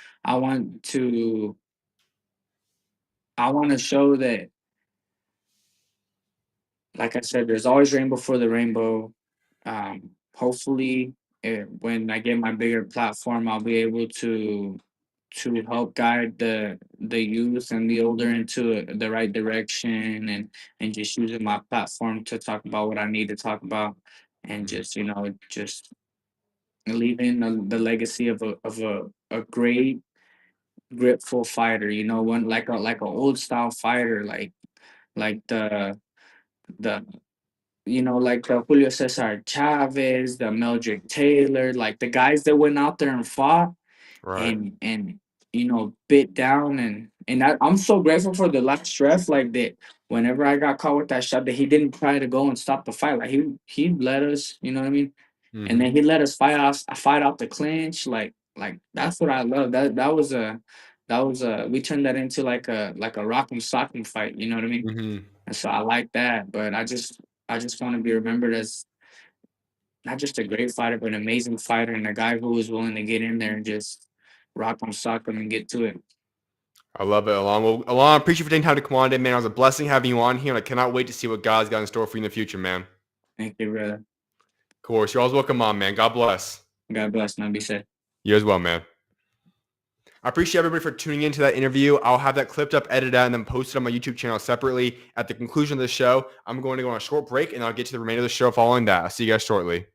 to I want to show that, like I said, there's always rainbow for the rainbow. Hopefully, when I get my bigger platform, I'll be able to help guide the youth and the older into the right direction, and just using my platform to talk about what I need to talk about, and Mhm. just leaving the legacy of a great grateful fighter, one like a old style fighter, like the like the Julio Cesar Chavez, the Meldrick Taylor, like the guys that went out there and fought Right. and bit down, and I'm so grateful for the last ref, like that. Whenever I got caught with that shot, that he didn't try to go and stop the fight. Like he let us, you know what I mean? And Hmm. then he let us fight out the clinch. Like that's what I love. That was a we turned that into like a rock'em sock'em fight. You know what I mean? Hmm. And so I like that. But I just want to be remembered as not just a great fighter, but an amazing fighter and a guy who was willing to get in there and just rock 'em, sock 'em, and get to it. I love it, Alon. Well, Alon, I appreciate you for taking time to come on today, man. It was a blessing having you on here, and I cannot wait to see what God's got in store for you in the future, man. Thank you, brother. Of course. You're always welcome on, man. God bless. God bless. Now be safe. You as well, man. I appreciate everybody for tuning into that interview. I'll have that clipped up, edited out, and then posted on my YouTube channel separately. At the conclusion of the show, I'm going to go on a short break, and I'll get to the remainder of the show following that. I'll see you guys shortly.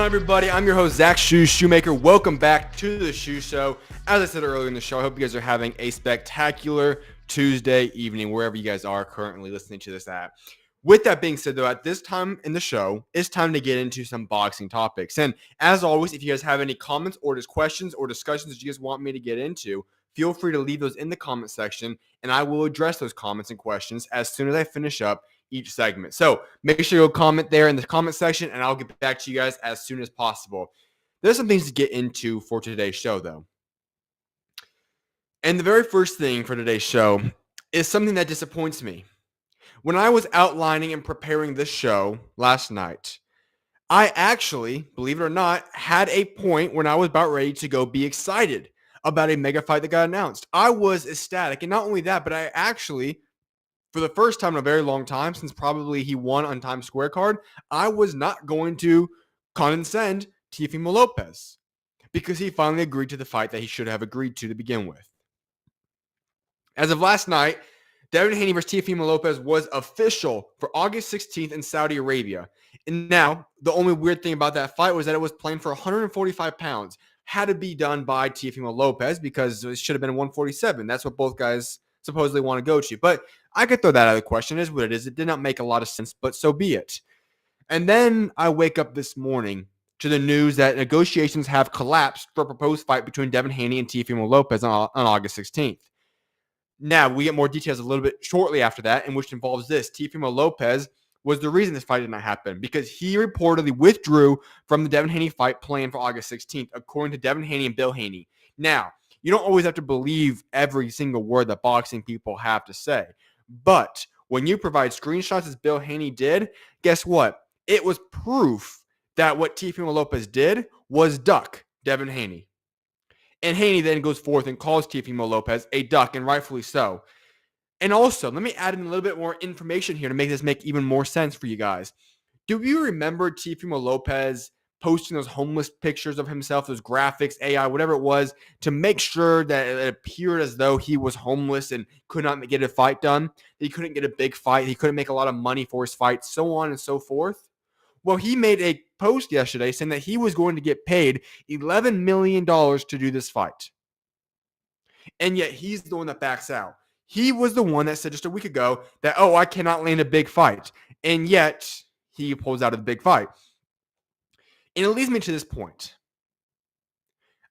on, everybody? I'm your host, SchuZ Shoemaker. Welcome back to the SchuZ Show. As I said earlier in the show, I hope you guys are having a spectacular Tuesday evening, wherever you guys are currently listening to this at. With that being said, though, at this time in the show, it's time to get into some boxing topics. And as always, if you guys have any comments or just questions or discussions that you guys want me to get into, feel free to leave those in the comment section, and I will address those comments and questions as soon as I finish up each segment. So make sure you'll comment there in the comment section, and I'll get back to you guys as soon as possible. There's some things to get into for today's show, though. And the very first thing for today's show is something that disappoints me. When I was outlining and preparing this show last night, I actually, believe it or not, had a point when I was about ready to go be excited about a mega fight that got announced. I was ecstatic. And not only that, but I actually, for the first time in a very long time, since probably he won on Times Square card, I was not going to condescend Teofimo Lopez because he finally agreed to the fight that he should have agreed to begin with. As of last night, Devin Haney versus Teofimo Lopez was official for August 16th in Saudi Arabia. And now, the only weird thing about that fight was that it was planned for 145 pounds. Had to be done by Teofimo Lopez because it should have been 147. That's what both guys supposedly want to go to. But I could throw that out of the question. It is what it is. It did not make a lot of sense, but so be it. And then I wake up this morning to the news that negotiations have collapsed for a proposed fight between Devin Haney and Teofimo Lopez on August 16th. Now, we get more details a little bit shortly after that, in which involves this. Teofimo Lopez was the reason this fight did not happen because he reportedly withdrew from the Devin Haney fight planned for August 16th, according to Devin Haney and Bill Haney. Now, you don't always have to believe every single word that boxing people have to say. But when you provide screenshots as Bill Haney did, guess what? It was proof that what Teofimo Lopez did was duck Devin Haney. And Haney then goes forth and calls Teofimo Lopez a duck, and rightfully so. And also, let me add in a little bit more information here to make this make even more sense for you guys. Do you remember Teofimo Lopez posting those homeless pictures of himself, those graphics, AI, whatever it was, to make sure that it appeared as though he was homeless and could not get a fight done? He couldn't get a big fight. He couldn't make a lot of money for his fight, so on and so forth. Well, he made a post yesterday saying that he was going to get paid $11 million to do this fight. And yet he's the one that backs out. He was the one that said just a week ago that, oh, I cannot land a big fight. And yet he pulls out of the big fight. And it leads me to this point.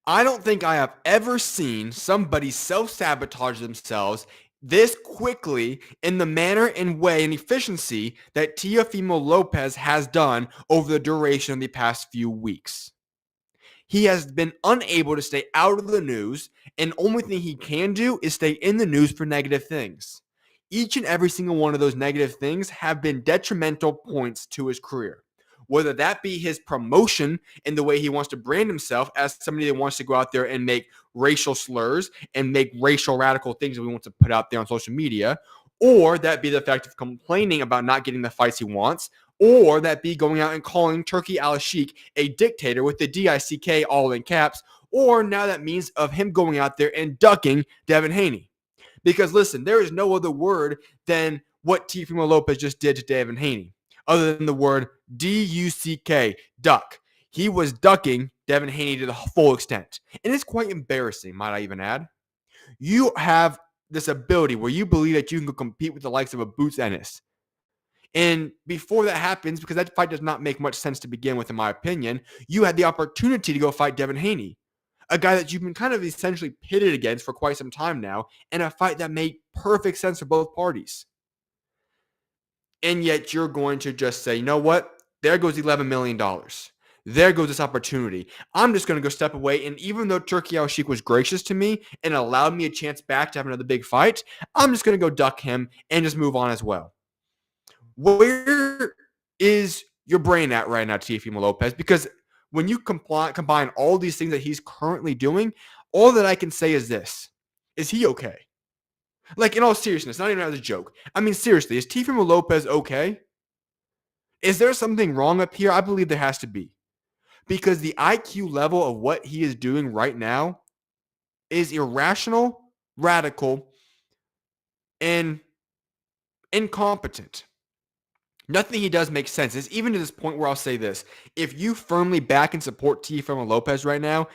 I don't think I have ever seen somebody self-sabotage themselves this quickly in the manner and way and efficiency that Teofimo Lopez has done over the duration of the past few weeks. He has been unable to stay out of the news, and the only thing he can do is stay in the news for negative things. Each and every single one of those negative things have been detrimental points to his career. Whether that be his promotion in the way he wants to brand himself as somebody that wants to go out there and make racial slurs and make racial radical things that we want to put out there on social media, or that be the fact of complaining about not getting the fights he wants, or that be going out and calling Turki Al-Sheikh a dictator with the DICK all in caps, or now that means of him going out there and ducking Devin Haney. Because listen, there is no other word than what Teofimo Lopez just did to Devin Haney, other than the word D-U-C-K, duck. He was ducking Devin Haney to the full extent. And it's quite embarrassing, might I even add. You have this ability where you believe that you can go compete with the likes of a Boots Ennis. And before that happens, because that fight does not make much sense to begin with, in my opinion, you had the opportunity to go fight Devin Haney, a guy that you've been kind of essentially pitted against for quite some time now, and a fight that made perfect sense for both parties. And yet you're going to just say, you know what? There goes $11 million. There goes this opportunity. I'm just going to go step away. And even though Turki Al-Sheikh was gracious to me and allowed me a chance back to have another big fight, I'm just going to go duck him and just move on as well. Where is your brain at right now, Teofimo Lopez? Because when you combine all these things that he's currently doing, all that I can say is this. Is he okay? Like, in all seriousness, not even as a joke. I mean, seriously, is Teofimo Lopez okay? Is there something wrong up here? I believe there has to be. Because the IQ level of what he is doing right now is irrational, radical, and incompetent. Nothing he does makes sense. It's even to this point where I'll say this. If you firmly back and support Teofimo Lopez right now,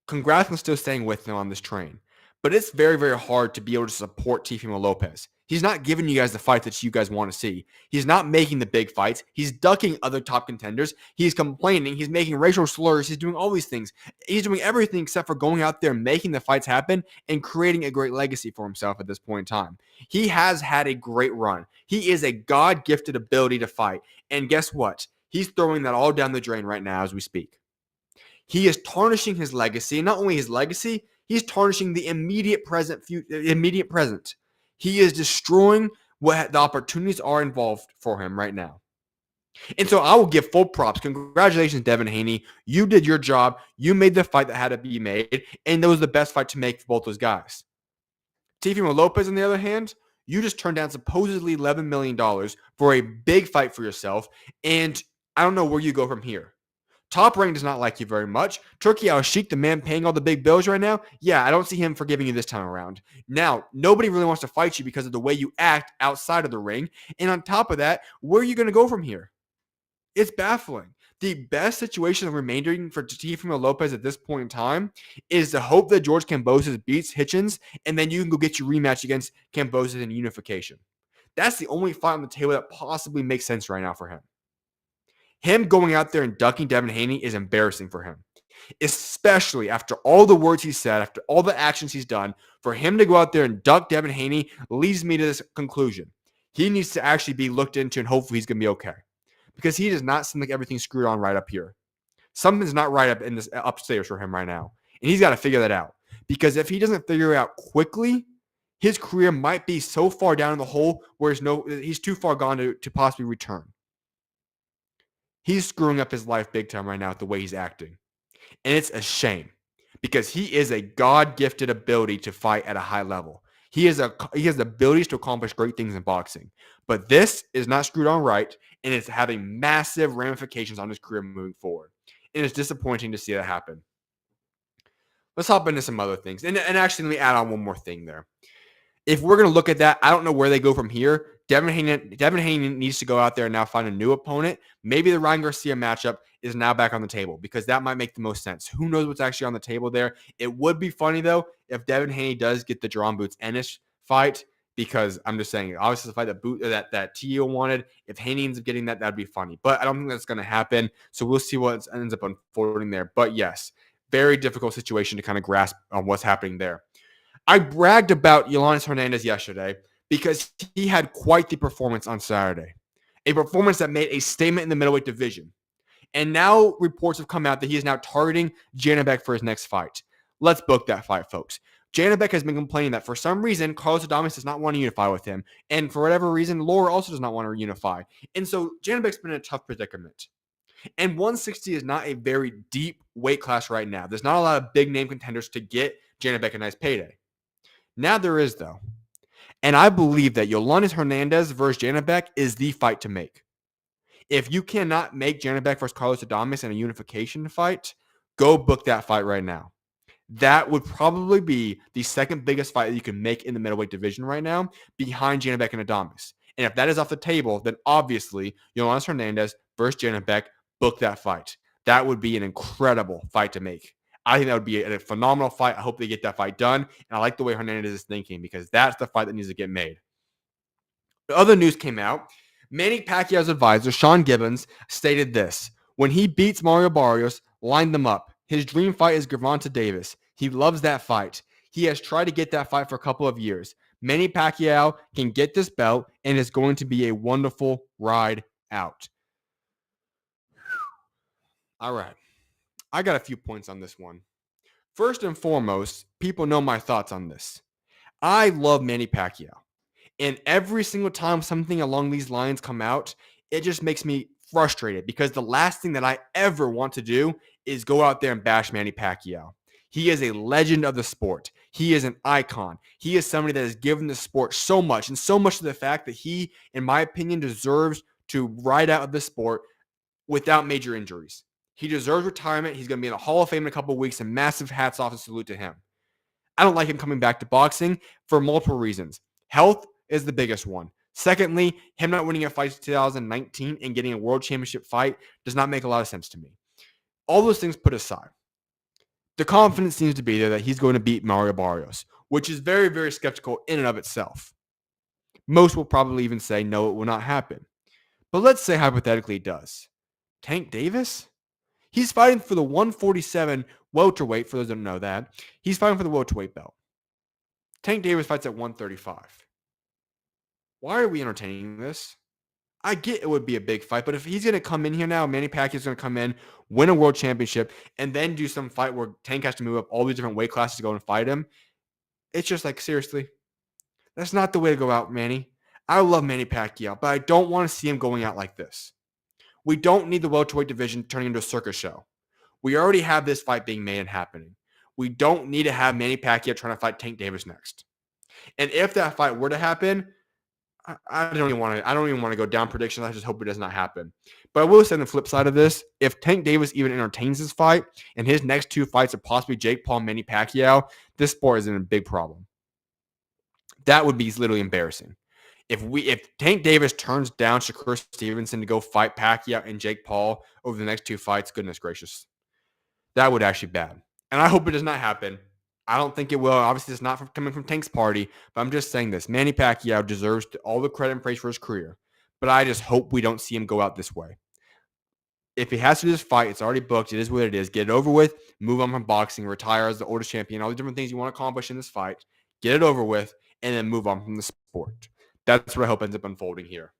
congrats on still staying with him on this train. But it's very, very hard to be able to support Teofimo Lopez. He's not giving you guys the fight that you guys want to see. He's not making the big fights. He's ducking other top contenders. He's complaining. He's making racial slurs. He's doing all these things. He's doing everything except for going out there and making the fights happen and creating a great legacy for himself at this point in time. He has had a great run. He is a God-gifted ability to fight. And guess what? He's throwing that all down the drain right now as we speak. He is tarnishing his legacy, and not only his legacy, he's tarnishing the immediate present. He is destroying what the opportunities are involved for him right now. And so I will give full props. Congratulations, Devin Haney. You did your job. You made the fight that had to be made, and that was the best fight to make for both those guys. Teofimo Lopez, on the other hand, you just turned down supposedly $11 million for a big fight for yourself, and I don't know where you go from here. Top Rank does not like you very much. Turkey Al-Sheikh, the man paying all the big bills right now, yeah, I don't see him forgiving you this time around. Now, nobody really wants to fight you because of the way you act outside of the ring. And on top of that, where are you going to go from here? It's baffling. The best situation remaining for Teofimo Lopez at this point in time is to hope that George Kambosos beats Hitchens, and then you can go get your rematch against Kambosos in unification. That's the only fight on the table that possibly makes sense right now for him. Him going out there and ducking Devin Haney is embarrassing for him, especially after all the words he said, after all the actions he's done. For him to go out there and duck Devin Haney leads me to this conclusion. He needs to actually be looked into, and hopefully he's going to be okay, because he does not seem like everything's screwed on right up here. Something's not right up in this upstairs for him right now, and he's got to figure that out, because if he doesn't figure it out quickly, his career might be so far down in the hole where he's too far gone to possibly return. He's screwing up his life big time right now with the way he's acting. And it's a shame, because he is a God-gifted ability to fight at a high level. He has the abilities to accomplish great things in boxing. But this is not screwed on right, and it's having massive ramifications on his career moving forward. And it's disappointing to see that happen. Let's hop into some other things. And actually, let me add on one more thing there. If we're going to look at that, I don't know where they go from here. Devin Haney needs to go out there and now find a new opponent. Maybe the Ryan Garcia matchup is now back on the table, because that might make the most sense. Who knows what's actually on the table there? It would be funny, though, if Devin Haney does get the Jaron Boots Ennis fight, because I'm just saying, obviously the fight that Tio wanted, if Haney ends up getting that, that'd be funny. But I don't think that's going to happen, so we'll see what ends up unfolding there. But yes, very difficult situation to kind of grasp on what's happening there. I bragged about Yolandes Hernandez yesterday because he had quite the performance on Saturday. A performance that made a statement in the middleweight division. And now reports have come out that he is now targeting Janibek for his next fight. Let's book that fight, folks. Janibek has been complaining that for some reason, Carlos Adames does not want to unify with him. And for whatever reason, Laura also does not want to reunify. And so Janibek's been in a tough predicament. And 160 is not a very deep weight class right now. There's not a lot of big name contenders to get Janibek a nice payday. Now there is, though. And I believe that Yolandes Hernandez versus Janibek is the fight to make. If you cannot make Janibek versus Carlos Adames in a unification fight, go book that fight right now. That would probably be the second biggest fight that you can make in the middleweight division right now, behind Janibek and Adames. And if that is off the table, then obviously Yolandes Hernandez versus Janibek, book that fight. That would be an incredible fight to make. I think that would be a phenomenal fight. I hope they get that fight done. And I like the way Hernandez is thinking, because that's the fight that needs to get made. The other news came out. Manny Pacquiao's advisor, Sean Gibbons, stated this. When he beats Mario Barrios, line them up. His dream fight is Gervonta Davis. He loves that fight. He has tried to get that fight for a couple of years. Manny Pacquiao can get this belt, and it's going to be a wonderful ride out. All right. I got a few points on this one. First and foremost, people know my thoughts on this. I love Manny Pacquiao. And every single time something along these lines come out, it just makes me frustrated, because the last thing that I ever want to do is go out there and bash Manny Pacquiao. He is a legend of the sport. He is an icon. He is somebody that has given the sport so much, and so much to the fact that he, in my opinion, deserves to ride out of the sport without major injuries. He deserves retirement. He's going to be in the Hall of Fame in a couple of weeks, and massive hats off and salute to him. I don't like him coming back to boxing for multiple reasons. Health is the biggest one. Secondly, him not winning a fight in 2019 and getting a world championship fight does not make a lot of sense to me. All those things put aside, the confidence seems to be there that he's going to beat Mario Barrios, which is very, very skeptical in and of itself. Most will probably even say, no, it will not happen. But let's say hypothetically it does. Tank Davis? He's fighting for the 147 welterweight, for those who don't know that. He's fighting for the welterweight belt. Tank Davis fights at 135. Why are we entertaining this? I get it would be a big fight, but if he's going to come in here now, Manny Pacquiao's going to come in, win a world championship, and then do some fight where Tank has to move up all these different weight classes to go and fight him, it's just like, seriously, that's not the way to go out, Manny. I love Manny Pacquiao, but I don't want to see him going out like this. We don't need the welterweight division turning into a circus show. We already have this fight being made and happening. We don't need to have Manny Pacquiao trying to fight Tank Davis next. And if that fight were to happen, I don't even want to go down predictions. I just hope it does not happen. But I will say on the flip side of this, if Tank Davis even entertains this fight and his next two fights are possibly Jake Paul and Manny Pacquiao, this sport is in a big problem. That would be literally embarrassing. If Tank Davis turns down Shakur Stevenson to go fight Pacquiao and Jake Paul over the next two fights, goodness gracious, that would actually be bad. And I hope it does not happen. I don't think it will. Obviously, it's not coming from Tank's party, but I'm just saying this. Manny Pacquiao deserves all the credit and praise for his career, but I just hope we don't see him go out this way. If he has to do this fight, it's already booked. It is what it is. Get it over with. Move on from boxing. Retire as the oldest champion. All the different things you want to accomplish in this fight. Get it over with, and then move on from the sport. That's what I hope ends up unfolding here.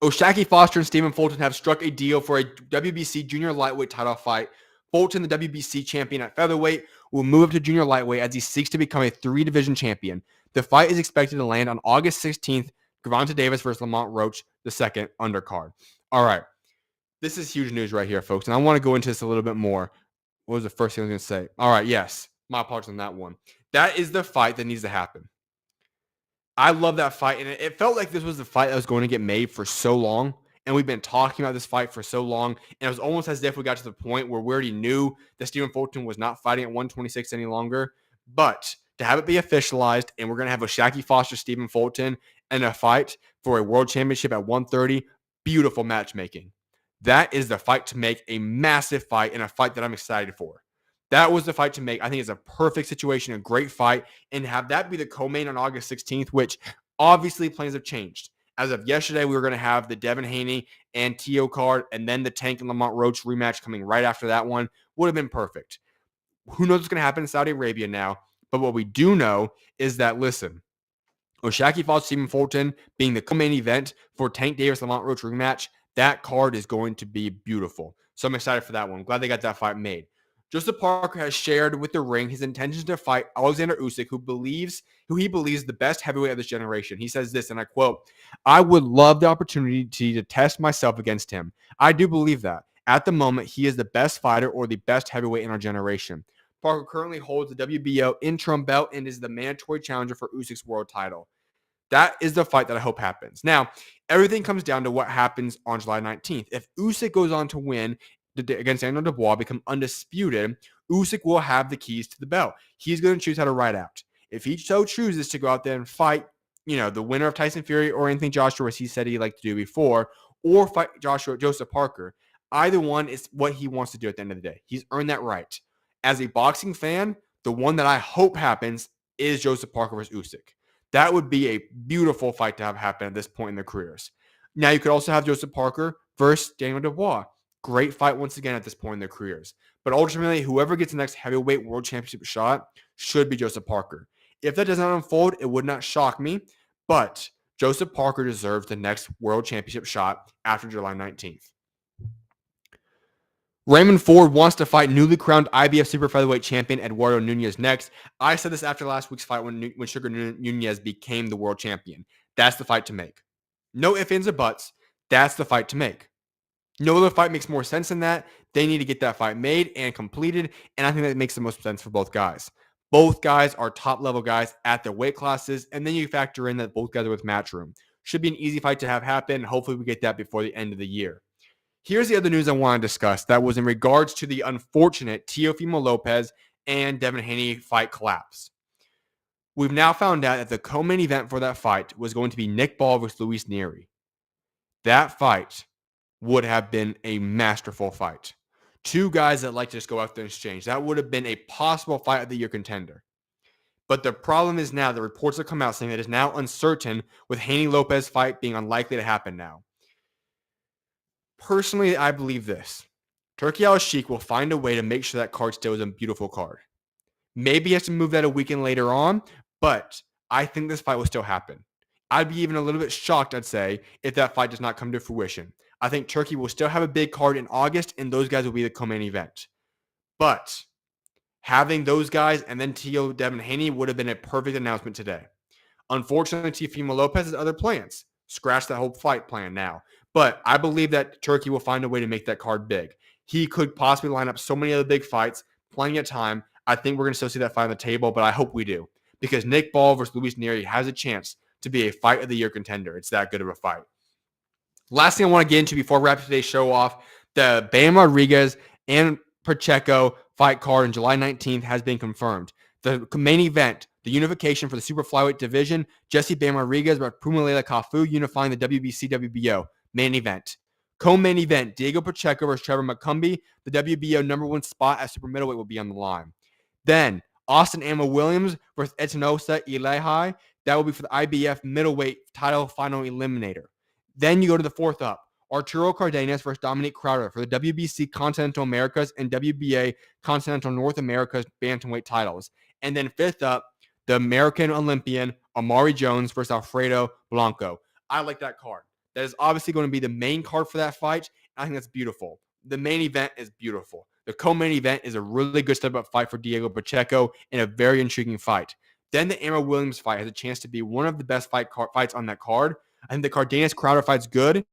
O'Shaquie Foster and Stephen Fulton have struck a deal for a WBC junior lightweight title fight. Fulton, the WBC champion at featherweight, will move up to junior lightweight as he seeks to become a three-division champion. The fight is expected to land on August 16th. Gervonta Davis versus Lamont Roach, the second undercard. All right. This is huge news right here, folks, and I want to go into this a little bit more. What was the first thing I was going to say? All right, yes. My apologies on that one. That is the fight that needs to happen. I love that fight, and it felt like this was the fight that was going to get made for so long, and we've been talking about this fight for so long, and it was almost as if we got to the point where we already knew that Stephen Fulton was not fighting at 126 any longer, but to have it be officialized, and we're going to have O'Shaquie Foster, Stephen Fulton, and a fight for a world championship at 130, beautiful matchmaking. That is the fight to make, a massive fight, and a fight that I'm excited for. That was the fight to make. I think it's a perfect situation, a great fight, and have that be the co-main on August 16th, which obviously plans have changed. As of yesterday, we were going to have the Devin Haney and Teo card, and then the Tank and Lamont Roach rematch coming right after that one. Would have been perfect. Who knows what's going to happen in Saudi Arabia now? But what we do know is that, listen, O'Shaquie Foster, Stephen Fulton being the co-main event for Tank Davis Lamont Roach rematch, that card is going to be beautiful. So I'm excited for that one. I'm glad they got that fight made. Joseph Parker has shared with the ring his intentions to fight Alexander Usyk, who he believes the best heavyweight of this generation. He says this, and I quote, "I would love the opportunity to test myself against him. I do believe that. At the moment, he is the best fighter or the best heavyweight in our generation." Parker currently holds the WBO interim belt and is the mandatory challenger for Usyk's world title. That is the fight that I hope happens. Now, everything comes down to what happens on July 19th. If Usyk goes on to win against Daniel Dubois, become undisputed, Usyk will have the keys to the belt. He's going to choose how to ride out. If he so chooses to go out there and fight, the winner of Tyson Fury or Anthony Joshua, as he said he'd like to do before, or fight Joseph Parker, either one is what he wants to do at the end of the day. He's earned that right. As a boxing fan, the one that I hope happens is Joseph Parker versus Usyk. That would be a beautiful fight to have happen at this point in their careers. Now, you could also have Joseph Parker versus Daniel Dubois. Great fight once again at this point in their careers. But ultimately, whoever gets the next heavyweight world championship shot should be Joseph Parker. If that does not unfold, it would not shock me. But Joseph Parker deserves the next world championship shot after July 19th. Raymond Ford wants to fight newly crowned IBF super featherweight champion Eduardo Nunez next. I said this after last week's fight when Sugar Nunez became the world champion. That's the fight to make. No ifs, ands, or buts. That's the fight to make. No other fight makes more sense than that. They need to get that fight made and completed, and I think that makes the most sense for both guys. Both guys are top-level guys at their weight classes, and then you factor in that both guys are with Matchroom. Should be an easy fight to have happen. Hopefully we get that before the end of the year. Here's the other news I want to discuss. That was in regards to the unfortunate Teofimo Lopez and Devin Haney fight collapse. We've now found out that the co-main event for that fight was going to be Nick Ball versus Luis Nery. That fight would have been a masterful fight. Two guys that like to just go out there and exchange. That would have been a possible fight of the year contender. But the problem is now the reports have come out saying that it is now uncertain with Haney Lopez fight being unlikely to happen now. Personally, I believe this. Turki Al-Sheikh will find a way to make sure that card still is a beautiful card. Maybe he has to move that a weekend later on, but I think this fight will still happen. I'd be even a little bit shocked, I'd say, if that fight does not come to fruition. I think Turki will still have a big card in August, and those guys will be the co-main event. But having those guys and then Devin Haney would have been a perfect announcement today. Unfortunately, Teofimo Lopez has other plans. Scratch that whole fight plan now. But I believe that Turki will find a way to make that card big. He could possibly line up so many other big fights, plenty of time. I think we're going to still see that fight on the table, but I hope we do. Because Nick Ball versus Luis Nery has a chance to be a fight of the year contender. It's that good of a fight. Last thing I want to get into before we wrap today's show off, the Bam Rodriguez and Pacheco fight card on July 19th has been confirmed. The main event, the unification for the super flyweight division, Jesse Bam Rodriguez versus Pumalela Kafu unifying the WBC WBO main event. Co-main event, Diego Pacheco versus Trevor McCumbee. The WBO number one spot at super middleweight will be on the line. Then Austin Amma Williams versus Etanosa Ilehai. That will be for the IBF middleweight title final eliminator. Then you go to the fourth up. Arturo Cardenas versus Dominic Crowder for the WBC Continental Americas and WBA Continental North America's bantamweight titles. And then fifth up, the American Olympian Amari Jones versus Alfredo Blanco. I like that card. That is obviously going to be the main card for that fight. I think that's beautiful. The main event is beautiful. The co-main event is a really good step-up fight for Diego Pacheco and a very intriguing fight. Then the Amma Williams fight has a chance to be one of the best fights on that card. I think the Cardenas Crowder fight's good.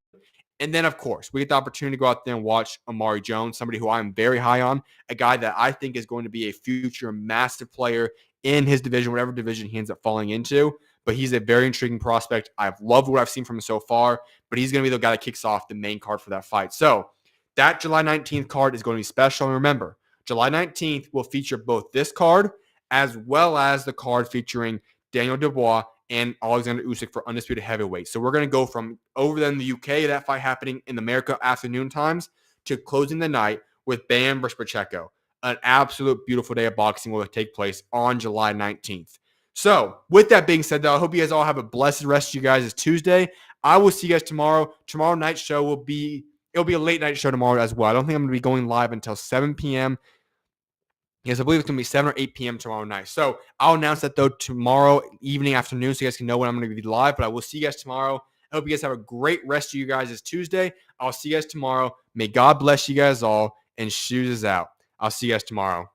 And then, of course, we get the opportunity to go out there and watch Amari Jones, somebody who I'm very high on, a guy that I think is going to be a future massive player in his division, whatever division he ends up falling into. But he's a very intriguing prospect. I've loved what I've seen from him so far, but he's going to be the guy that kicks off the main card for that fight. So that July 19th card is going to be special. And remember, July 19th will feature both this card as well as the card featuring Daniel Dubois and Alexander Usyk for undisputed heavyweight. So we're going to go from over there in the UK, that fight happening in America afternoon times, to closing the night with Bam versus Pacheco. An absolute beautiful day of boxing will take place on July 19th. So with that being said, though, I hope you guys all have a blessed rest of you guys. It's Tuesday. I will see you guys tomorrow. Tomorrow night's show will be a late night show tomorrow as well. I don't think I'm going to be going live until 7 p.m. Yes, I believe it's going to be 7 or 8 p.m. tomorrow night. So I'll announce that, though, tomorrow evening, afternoon, so you guys can know when I'm going to be live. But I will see you guys tomorrow. I hope you guys have a great rest of you guys. It's Tuesday. I'll see you guys tomorrow. May God bless you guys all. And SchuZ is out. I'll see you guys tomorrow.